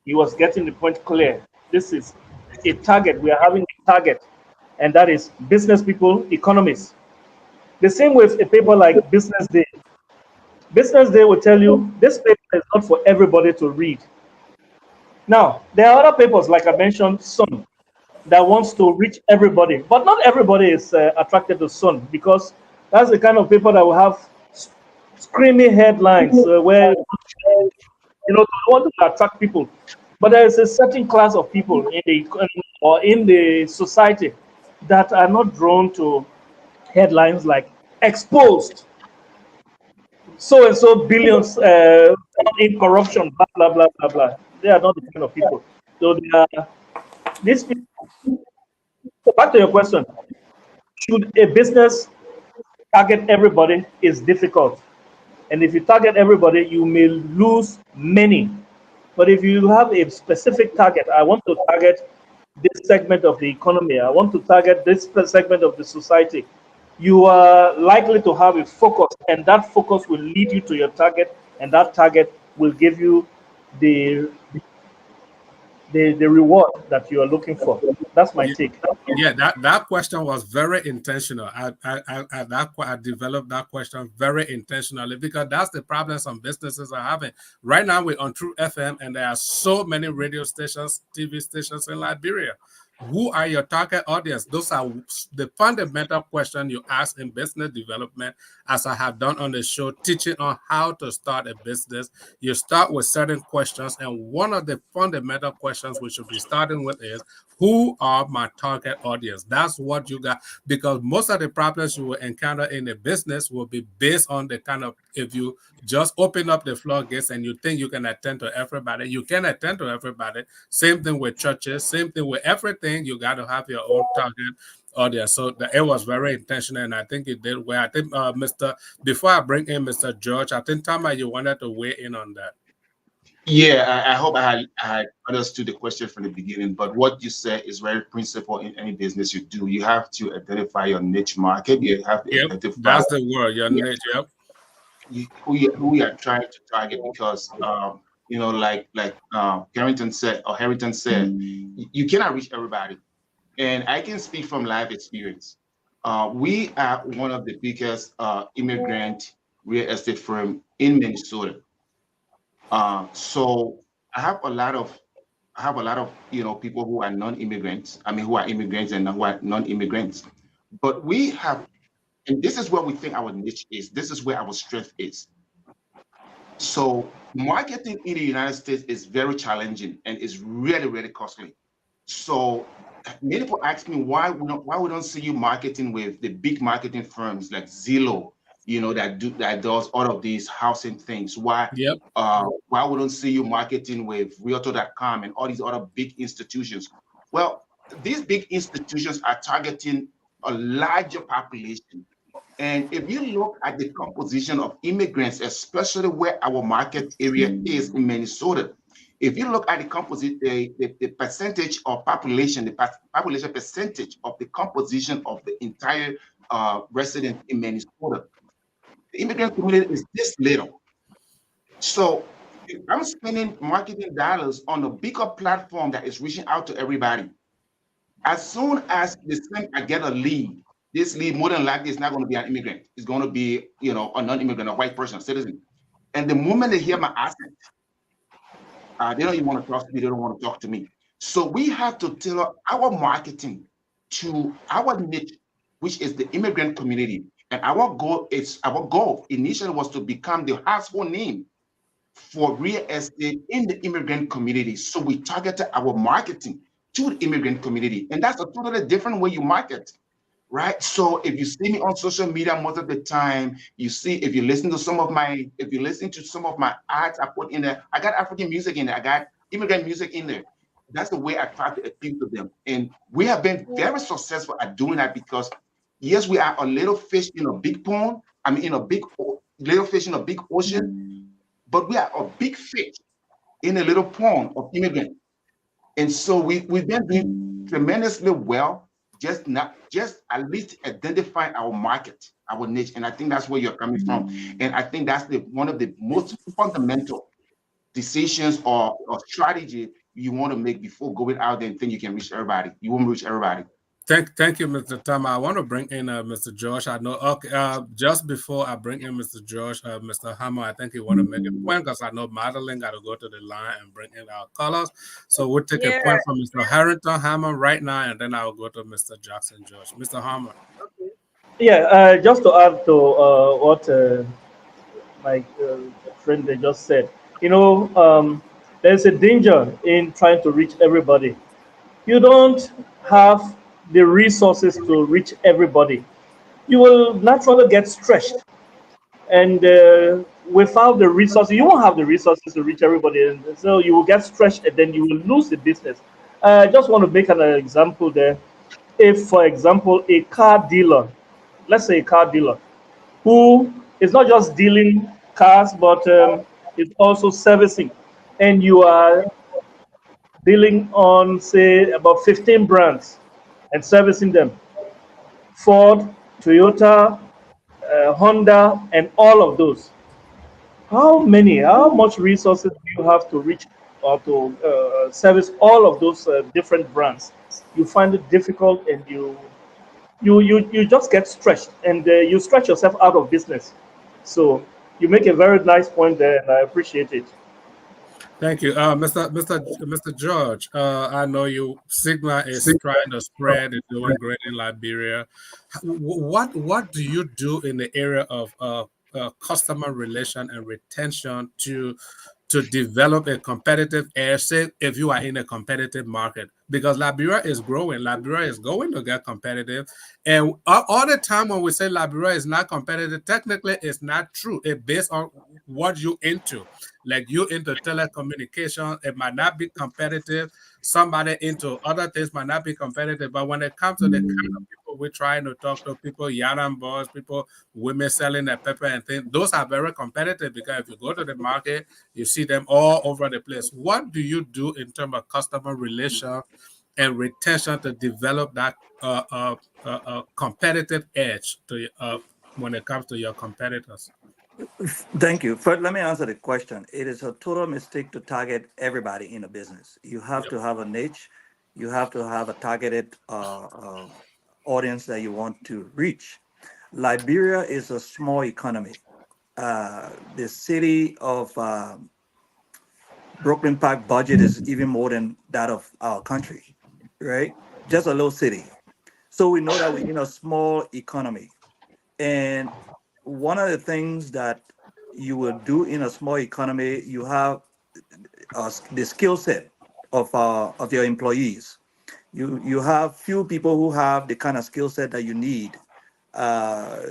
He was getting the point clear. This is a target. We are having a target, and that is business people, economists. The same with a paper like Business Day. Business Day will tell you this paper is not for everybody to read. Now, there are other papers, like I mentioned, Sun, that wants to reach everybody, but not everybody is attracted to Sun, because that's the kind of paper that will have screaming headlines where they want to attract people. But there is a certain class of people in the economy or in the society that are not drawn to headlines like exposed so and so billions in corruption, blah blah blah blah blah. They are not the kind of people. So they are these people. So back to your question: should a business target everybody? Is difficult, and if you target everybody, you may lose many. But if you have a specific target, I want to target this segment of the economy, I want to target this segment of the society, you are likely to have a focus, and that focus will lead you to your target, and that target will give you the the reward that you are looking for. That's my Yeah, take. yeah, that question was very intentional. I developed that question very intentionally because that's the problem some businesses are having. Right now, we're on True FM, and there are so many radio stations, TV stations in Liberia. Who are your target audience? Those are the fundamental question you ask in business development, as I have done on the show, teaching on how to start a business. You start with certain questions, and one of the fundamental questions we should be starting with is, who are my target audience? That's what you got, because most of the problems you will encounter in a business will be based on the kind of, if you just open up the floodgates and you think you can attend to everybody, you can attend to everybody. Same thing with churches, same thing with everything. You got to have your own target audience. So it was very intentional, and I think it did well. I think, before I bring in Mr. George, I think, Tama, you wanted to weigh in on that. Yeah, I hope I had understood the question from the beginning, but what you said is very principle in any business you do. You have to identify your niche market. You have to Yep, identify that's the word, your niche. Yep. who you are trying to target, because like Carrington said, or Harrington said, you cannot reach everybody. And I can speak from life experience. We are one of the biggest immigrant real estate firm in Minnesota. So I have a lot of people who are non-immigrants. I mean, who are immigrants and who are non-immigrants. But we have, and this is where we think our niche is. This is where our strength is. So marketing in the United States is very challenging and is really, really costly. So many people ask me why we don't see you marketing with the big marketing firms like Zillow, that does all of these housing things. Yep. Why we don't see you marketing with Realtor.com and all these other big institutions? Well, these big institutions are targeting a larger population. And if you look at the composition of immigrants, especially where our market area is in Minnesota, if you look at the composite, the percentage of population, the population percentage of the composition of the entire resident in Minnesota, the immigrant community is this little. So if I'm spending marketing dollars on a bigger platform that is reaching out to everybody, as soon as I get a lead, this lead more than likely is not going to be an immigrant. It's going to be, a non-immigrant, a white person, a citizen. And the moment they hear my accent, they don't even want to talk to me. They don't want to talk to me. So we have to tailor our marketing to our niche, which is the immigrant community. And our goal initially was to become the household name for real estate in the immigrant community. So we targeted our marketing to the immigrant community. And that's a totally different way you market, right? So if you see me on social media most of the time, if you listen to some of my ads I put in there, I got African music in there, I got immigrant music in there. That's the way I try to appeal to them. And we have been very successful at doing that because, yes, we are a little fish in a big pond. I mean, little fish in a big ocean, but we are a big fish in a little pond of immigrants. And so we've been doing tremendously well, just at least identify our market, our niche. And I think that's where you're coming from. And I think that's one of the most fundamental decisions or strategy you want to make before going out there and think you can reach everybody. You won't reach everybody. Thank you, Mr. Tama. I want to bring in Mr. Josh. I know. Okay, just before I bring in Mr. Josh, Mr. Hammer, I think you want to make a point because I know Madeline got to go to the line and bring in our colors. So we'll take a point from Mr. Harrington Hammer right now, and then I'll go to Mr. Jackson Josh. Mr. Hammer. Yeah, just to add to what my friend they just said, there's a danger in trying to reach everybody. You don't have the resources to reach everybody. You will naturally get stretched, and without the resources, you won't have the resources to reach everybody, and so you will get stretched, and then you will lose the business. I just want to make an example there. If, for example, a car dealer, let's say a car dealer, who is not just dealing cars but is also servicing, and you are dealing on, say, about 15 brands and servicing them: Ford, Toyota, Honda, and all of those. How much resources do you have to reach or to service all of those different brands? You find it difficult, and you just get stretched, and you stretch yourself out of business. So you make a very nice point there, and I appreciate it. Thank you, Mr. George. I know you. Sigma is trying to spread. It's doing great in Liberia. What do you do in the area of customer relation and retention to develop a competitive edge? Say if you are in a competitive market, because Liberia is growing, Liberia is going to get competitive, and all the time when we say Liberia is not competitive, technically it's not true. It's based on what you into. Like you into telecommunication, it might not be competitive. Somebody into other things might not be competitive. But when it comes to the kind of people we're trying to talk to, people, Yaran boys, people, women selling their pepper and things, those are very competitive because if you go to the market, you see them all over the place. What do you do in terms of customer relation and retention to develop that competitive edge to when it comes to your competitors? Thank you. First, let me answer the question. It is a total mistake to target everybody in a business. You have Yep. to have a niche. You have to have a targeted audience that you want to reach. Liberia is a small economy. The city of Brooklyn Park budget is even more than that of our country, right? Just a little city. So we know that we're in a small economy. And one of the things that you will do in a small economy, you have the skill set of your employees. You have few people who have the kind of skill set that you need uh,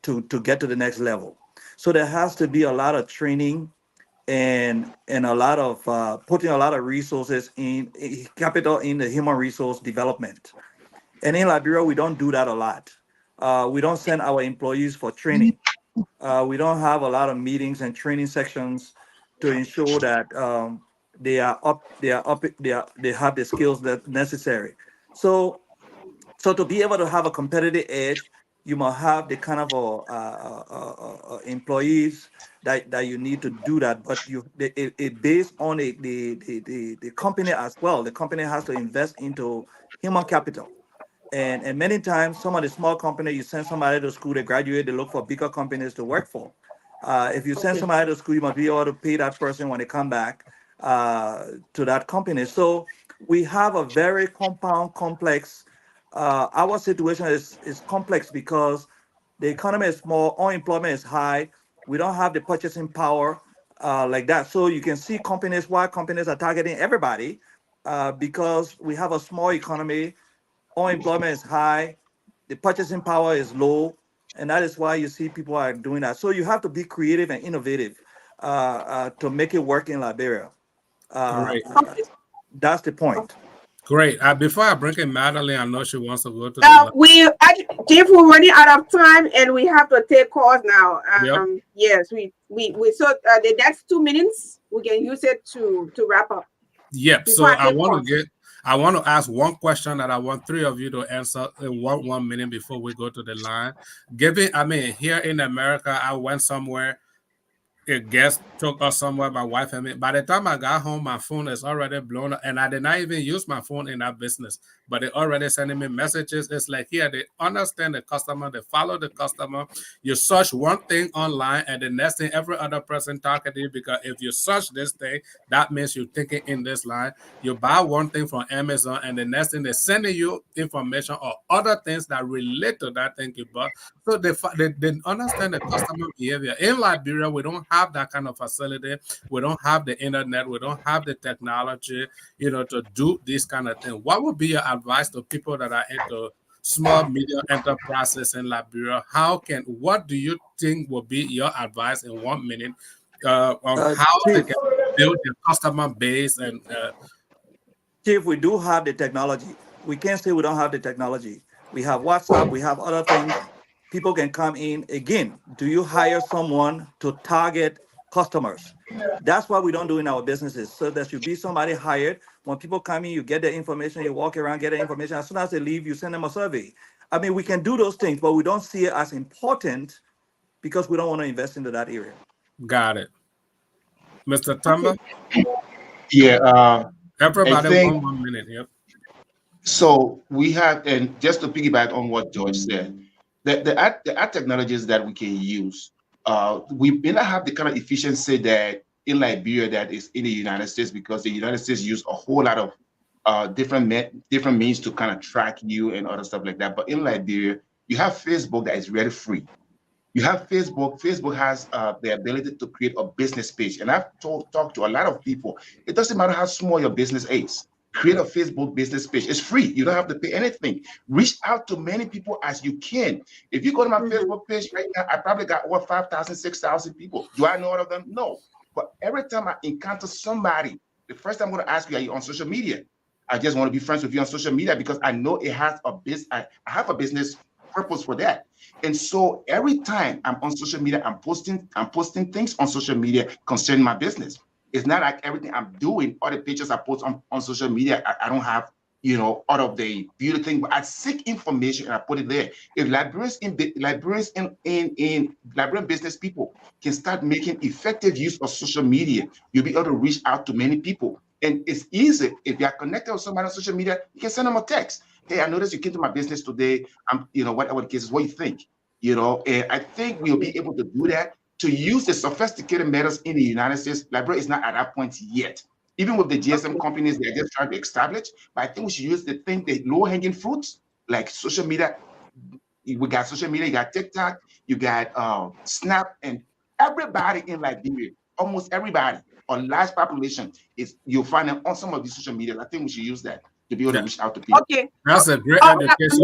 to get to the next level. So there has to be a lot of training and a lot of putting a lot of resources in capital in the human resource development. And in Liberia, we don't do that a lot. We don't send our employees for training. We don't have a lot of meetings and training sections to ensure that they have the skills that necessary. So so to be able to have a competitive edge, you must have the kind of employees that you need to do that. But it based on the company as well. The company has to invest into human capital. And many times, some of the small companies, you send somebody to school, they graduate, they look for bigger companies to work for. If you send somebody to school, you must be able to pay that person when they come back to that company. So we have a very compound, complex. Our situation is complex because the economy is small, unemployment is high. We don't have the purchasing power like that. So you can see why companies are targeting everybody because we have a small economy, unemployment is high, the purchasing power is low, and that is why you see people are doing that. So you have to be creative and innovative to make it work in Liberia. Uh, Great. that's the point. Great. Before I bring in Madeline, I know she wants to go to the. Jeff, we're running out of time and we have to take calls now. Yep. Yes, we so that's 2 minutes. We can use it to wrap up. Yep. before So I take calls. I want to ask one question that I want three of you to answer in 1 minute before we go to the line. Here in America, I went somewhere, a guest took us somewhere, my wife and me. By the time I got home, my phone is already blown up, and I did not even use my phone in that business. But they already sending me messages. It's like here they understand the customer, they follow the customer. You search one thing online, and the next thing every other person talking to you, because if you search this thing, that means you're thinking in this line. You buy one thing from Amazon, and the next thing they're sending you information or other things that relate to that thing you bought. So they understand the customer behavior. In Liberia, we don't have that kind of facility. We don't have the internet. We don't have the technology, to do this kind of thing. What would be your advice to people that are into small, medium enterprises in Liberia? What do you think will be your advice in 1 minute on how they Chief, can build their customer base and Chief, we do have the technology. We can't say we don't have the technology. We have WhatsApp, we have other things. People can come in. Again, do you hire someone to target customers? That's what we don't do in our businesses. So there should be somebody hired. When people come in, you get the information, you walk around, get the information. As soon as they leave, you send them a survey. I mean, we can do those things, but we don't see it as important because we don't want to invest into that area. got it. Mr. Tamba? Yeah, I Everybody, think 1 minute. Yep. so. We have, and just to piggyback on what George said, the ad technologies that we can use, we may not have the kind of efficiency that in Liberia that is in the United States, because the United States use a whole lot of different means to kind of track you and other stuff like that. But in Liberia, you have Facebook that is really free. You have Facebook. Facebook has the ability to create a business page. And I've talked to a lot of people. It doesn't matter how small your business is. Create a Facebook business page. It's free. You don't have to pay anything. Reach out to many people as you can. If you go to my Facebook page right now, I probably got over 5,000, 6,000 people. Do I know all of them? No. But every time I encounter somebody, the first time I'm going to ask you, are you on social media? I just want to be friends with you on social media because I know it has a business. I have a business purpose for that. And so every time I'm on social media, I'm posting things on social media concerning my business. It's not like everything I'm doing, all the pictures I post on social media, I don't have, all of the beauty thing, but I seek information and I put it there. If Liberian business people can start making effective use of social media, you'll be able to reach out to many people. And it's easy. If you're connected with somebody on social media, you can send them a text. Hey, I noticed you came to my business today. Whatever the case is, what you think? And I think we'll be able to do that. To use the sophisticated methods in the United States, Liberia is not at that point yet. Even with the GSM companies, they're just trying to establish. But I think we should use the low-hanging fruits, like social media. We got social media, you got TikTok, you got Snap, and everybody in Liberia, almost everybody, a large population, you'll find them on some of these social media. I think we should use that to be able to reach out to people. Okay. That's a great education.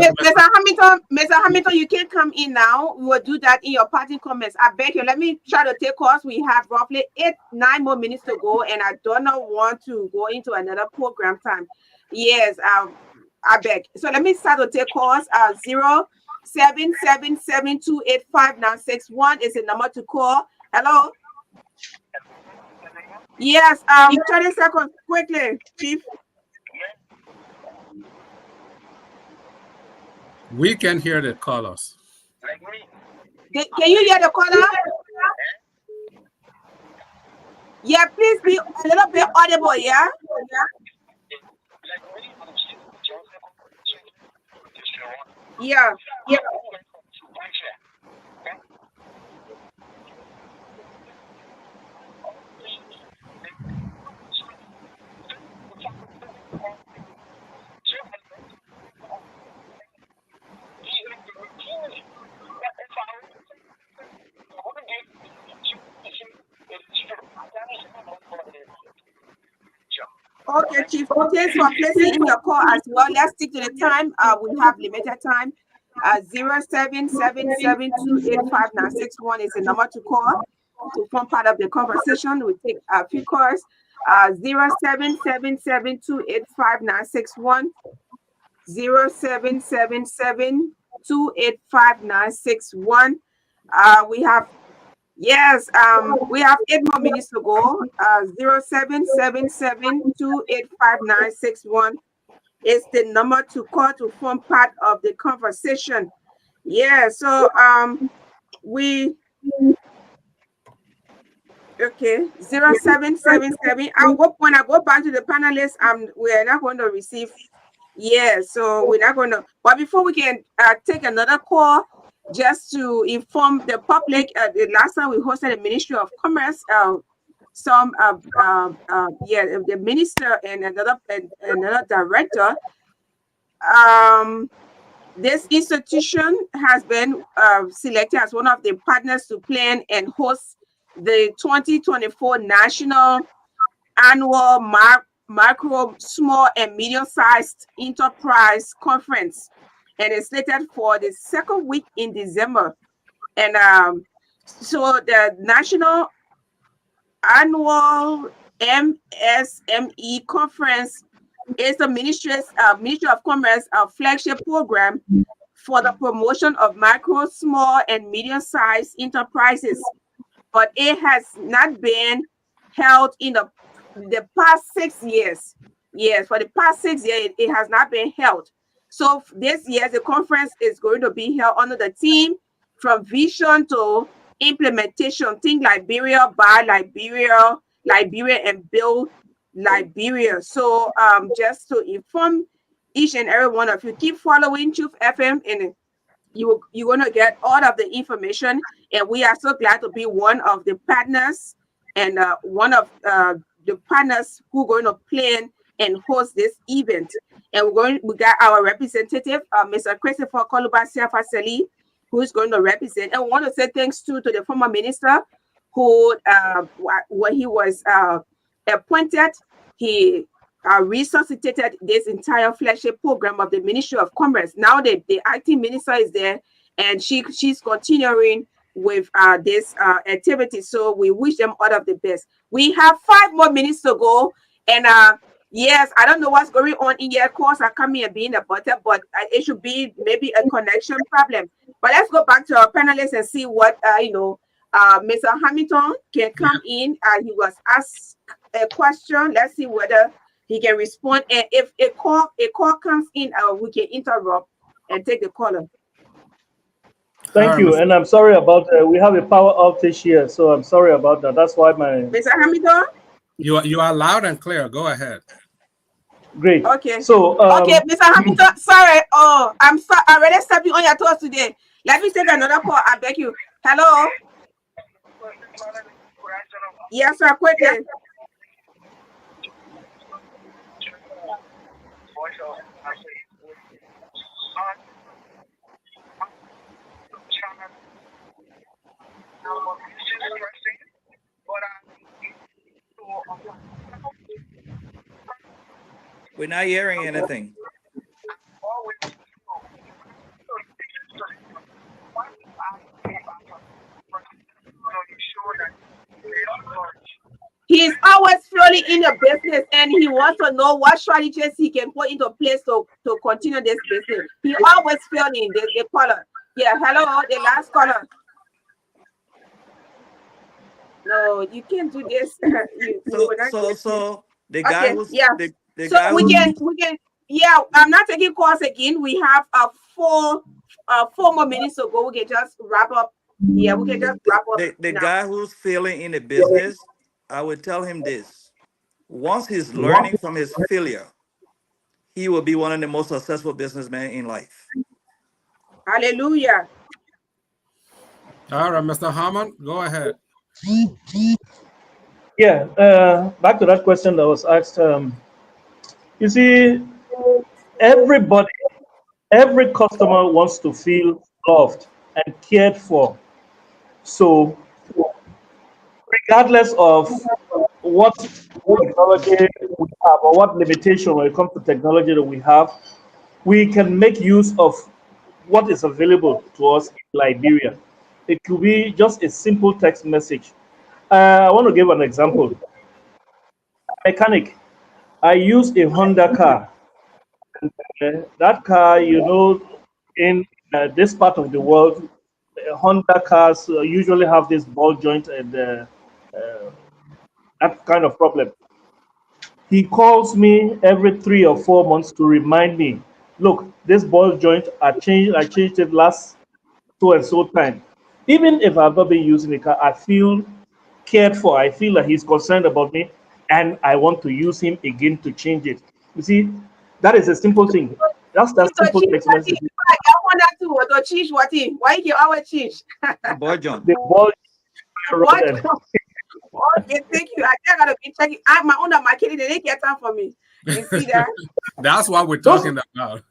Mr. Hamilton, you can come in now. We will do that in your parting comments. I beg you, let me try to take calls. We have roughly 8-9 more minutes to go, and I do not want to go into another program time. Yes, I beg. So let me start to take calls. 0777285961 is the number to call. Hello. Yes. 30 seconds quickly, Chief. We can hear the callers. Can you hear the caller? Yeah, please be a little bit audible, yeah? Yeah. Okay, Chief. Thanks for placing in your call as well. Let's stick to the time. We have limited time. 0777285961 is the number to call to form part of the conversation. We take a few calls. 0777285961. 0777285961. We have Yes, we have 8 more minutes to go. 0777285961 is the number to call to form part of the conversation. Yeah, so we okay, 0777. I'll go when I go back to the panelists, we are not going to receive. Yeah, so we're not going to. But before we can take another call, just to inform the public, the last time we hosted the Ministry of Commerce, the minister and another director. This institution has been selected as one of the partners to plan and host the 2024 National Annual Micro, Small, and Medium-Sized Enterprise Conference, and it's slated for the second week in December. And so the National Annual MSME Conference is the Ministry of Commerce flagship program for the promotion of micro, small, and medium-sized enterprises, but it has not been held in the past 6 years. Yes, for the past 6 years, it has not been held. So this year, the conference is going to be held under the theme from vision to implementation. Think Liberia, buy Liberia, Liberia, and build Liberia. So just to inform each and every one of you, keep following Truth FM, and you're going to get all of the information. And we are so glad to be one of the partners and one of the partners who are going to plan and host this event. And we got our representative, Mr. Christopher Kolubasia Faseli, who is going to represent. And we want to say thanks to the former minister who, when he was appointed, he resuscitated this entire flagship program of the Ministry of Commerce. Now the acting minister is there, and she's continuing with this activity. So we wish them all of the best. We have 5 more minutes to go, and yes, I don't know what's going on in your course. I come here being a butter, but it should be maybe a connection problem. But let's go back to our panelists and see what Mr. Hamilton can come in. He was asked a question. Let's see whether he can respond. And if a call comes in, we can interrupt and take the caller. Thank you, and I'm sorry about we have a power outage here, so I'm sorry about that. That's why my Mr. Hamilton. You are loud and clear. Go ahead. Great. Okay. So okay, Mr. Hamilton. Sorry. Oh, I'm sorry. I already stepped on your toes today. Let me take another call. I beg you. Hello. Yes, sir. Quickly. We're not hearing anything. He's always flowing in the business, and he wants to know what strategies he can put into place to continue this business. He always flowing the caller. Yeah, hello, the last caller. No, you can't do this. So the guy who's the so guy we can yeah. I'm not taking calls again. We have 4 more minutes to go. We can just wrap up. Yeah, we can just wrap up. The guy who's failing in the business, I would tell him this: once he's learning from his failure, he will be one of the most successful businessmen in life. Hallelujah. All right, Mr. Hammond, go ahead. Yeah, back to that question that was asked. You see, every customer wants to feel loved and cared for. So, regardless of what technology we have or what limitation when it comes to technology that we have, we can make use of what is available to us in Liberia. It could be just a simple text message. I want to give an example. Mechanic. I use a Honda car. That car, in this part of the world, Honda cars usually have this ball joint and that kind of problem. He calls me every 3 or 4 months to remind me, look, this ball joint I changed it last so and so time. Even if I've not been using the car, I feel cared for. I feel that he's concerned about me, and I want to use him again to change it. You see, that is a simple thing. That's that To simple change what excellence. I want that to change what why you always change. Boy, John. The ball What? road and Okay, thank you. I think I gotta be checking. I my own my kid, they didn't get time for me. You see that? That's what we're those talking about.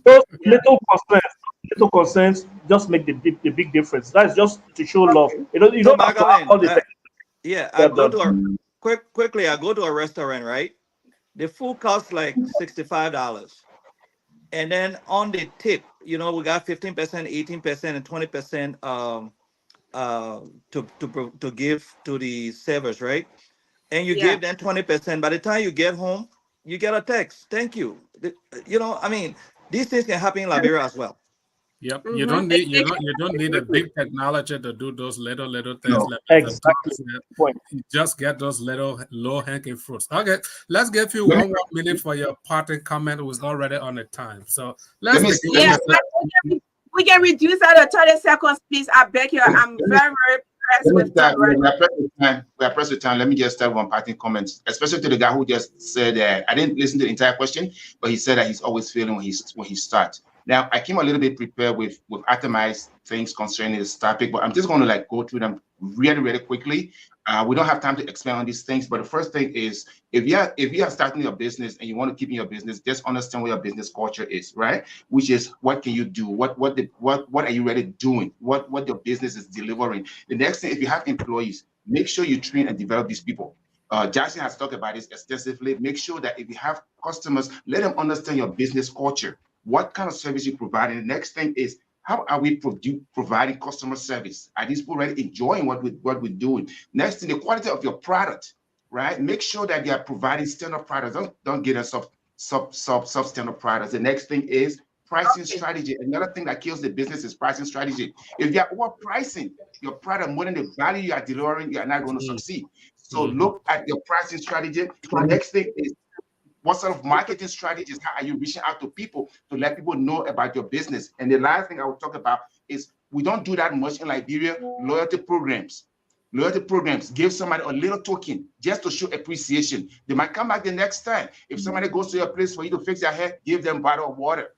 those Yeah. little concerns just make the big difference. That's just to show love. Okay. You So don't have to have Magdalene, all the things yeah, I get go to done. a quickly. I go to a restaurant, right? The food costs like $65, and then on the tip, we got 15%, 18%, and 20% uh to give to the servers, right? And you Yeah. give them 20%. By the time you get home, you get a text. Thank you. I mean, these things can happen in Liberia as well. Yep. You Mm-hmm. don't need you don't need a big technology to do those little things No, like Mr. Tom exactly said. the point. You just get those little low hanging fruits. Okay, let's give you Let me, one more minute for your parting comment. It was already on the time. So let let's me, begin let with me, Yeah, Mr. we can reduce that to 30 seconds, please. I beg you. I'm very, very pressed let me with time start. right We are pressed with time. We are pressed with time. Let me just start one parting comments, especially to the guy who just said that I didn't listen to the entire question, but he said that he's always feeling when he starts. Now, I came a little bit prepared with itemized things concerning this topic, but I'm just going to like go through them really, really quickly. We don't have time to expand on these things, but the first thing is if you are starting your business and you want to keep in your business, just understand what your business culture is, right? Which is what can you do? What are you really doing? What your business is delivering? The next thing, if you have employees, make sure you train and develop these people. Jackson has talked about this extensively. Make sure that if you have customers, let them understand your business culture. What kind of service you provide? And the next thing is, how are we providing customer service? Are these people really enjoying what we're doing? Next thing, the quality of your product, right? Make sure that you are providing standard products. Don't get a substandard products. The next thing is pricing Okay. strategy. Another thing that kills the business is pricing strategy. If you're overpricing your product more than the value you are delivering, you are not going to succeed. So look at your pricing strategy. The next thing is what sort of marketing strategies how are you reaching out to people to let people know about your business? And the last thing I will talk about is we don't do that much in Liberia. Loyalty programs. Loyalty programs give somebody a little token just to show appreciation. They might come back the next time. If somebody goes to your place for you to fix their hair, give them a bottle of water,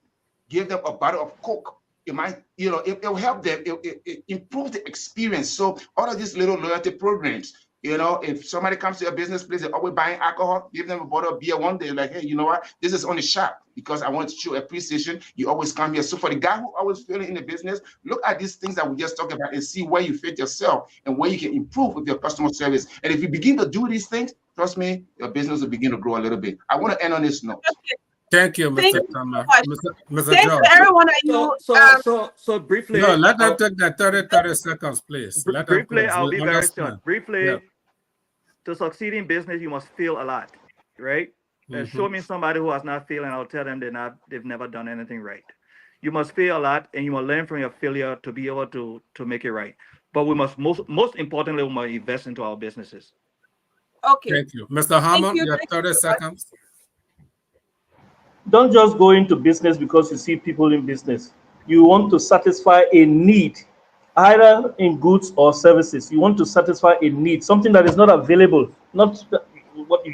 give them a bottle of Coke. It might, it will help them. It improve the experience. So all of these little loyalty programs, if somebody comes to your business place, they're always buying alcohol, give them a bottle of beer one day, like, hey, you know what? This is on the shop because I want to show appreciation. You always come here. So for the guy who always feeling in the business, look at these things that we just talked about and see where you fit yourself and where you can improve with your customer service. And if you begin to do these things, trust me, your business will begin to grow a little bit. I want to end on this note. Thank you, Thank Mr. you so Tama. much. Mr. Thanks George. to every one of you. So briefly, No, let them take that 30 seconds, please. Let them briefly, close. I'll We be very short. understand. Briefly, Yeah. to succeed in business, you must feel a lot, right? Show me somebody who has not failed, and I'll tell them they've never done anything right. You must fail a lot, and you must learn from your failure to be able to make it right. But we must most importantly, we must invest into our businesses. Okay. Thank you. Mr. Thank Hammond, you. your Thank 30 you so much. seconds. Don't just go into business because you see people in business. You want to satisfy a need, either in goods or services. You want to satisfy a need, something that is not available. Not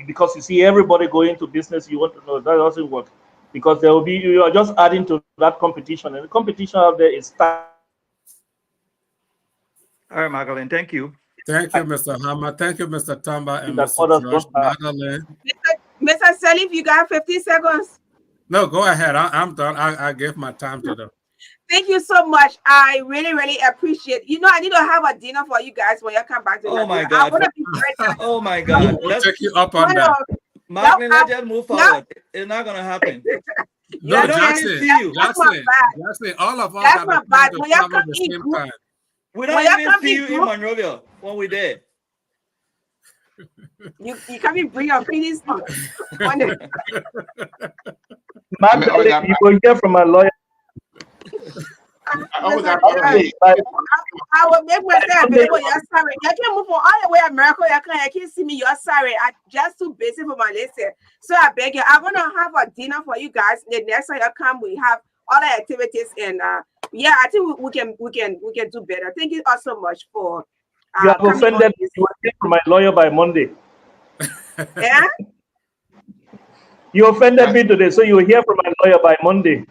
because you see everybody going to business. You want to know that doesn't work because there will be you are just adding to that competition, and the competition out there is All right, Magdalene, thank you. Thank you, Mr. Hammer. Thank you, Mr. Tamba and that Mr. others George. don't have. Magdalene. Mr. Salif, you got 15 seconds. No, go ahead. I'm done. I gave my time to them. Thank you so much. I really, really appreciate. I need to have a dinner for you guys when you come back to Oh my Liberia. I God. want to be very Oh my God. We'll take you up on one that. of Magdalene, Yep, let's just move forward. It's not gonna happen. you No, We don't even understand? see you. That's my bad. Jackson, all of us That's have my a plan bad. to When y'all travel come the in same group, time. We when don't y'all even come see in you in group, Monrovia when we there. you come in bring your feelings on. Magdalene, you will hear from my lawyer. I was at Okay, I will make myself available. You're sorry. You can move from all the way to America. You can't see me. You're sorry. I'm just too busy for my listen. So I beg you. I'm gonna have a dinner for you guys. The next time you come, we have other activities and yeah, I think we can do better. Thank you all so much for you have coming on offended me. this. You will hear from my lawyer by Monday. Yeah. You offended me today, so you will hear from my lawyer by Monday.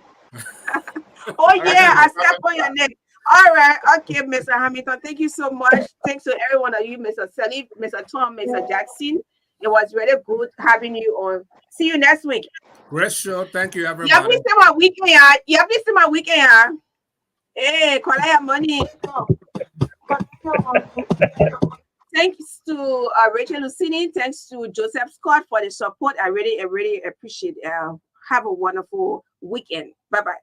Oh yeah, I step on your neck. All right, okay, Mr. Hamilton. Thank you so much. Thanks to every one of you, Mr. Sally, Mr. Tom, Mr. Jackson. It was really good having you on. See you next week. Great show. Thank you, Yeah, everybody. please see my weekend. Yeah, please see my weekend. Hey, collect your money. Thanks to Rachel Lucini. Thanks to Joseph Scott for the support. I really appreciate it. Have a wonderful weekend. Bye-bye.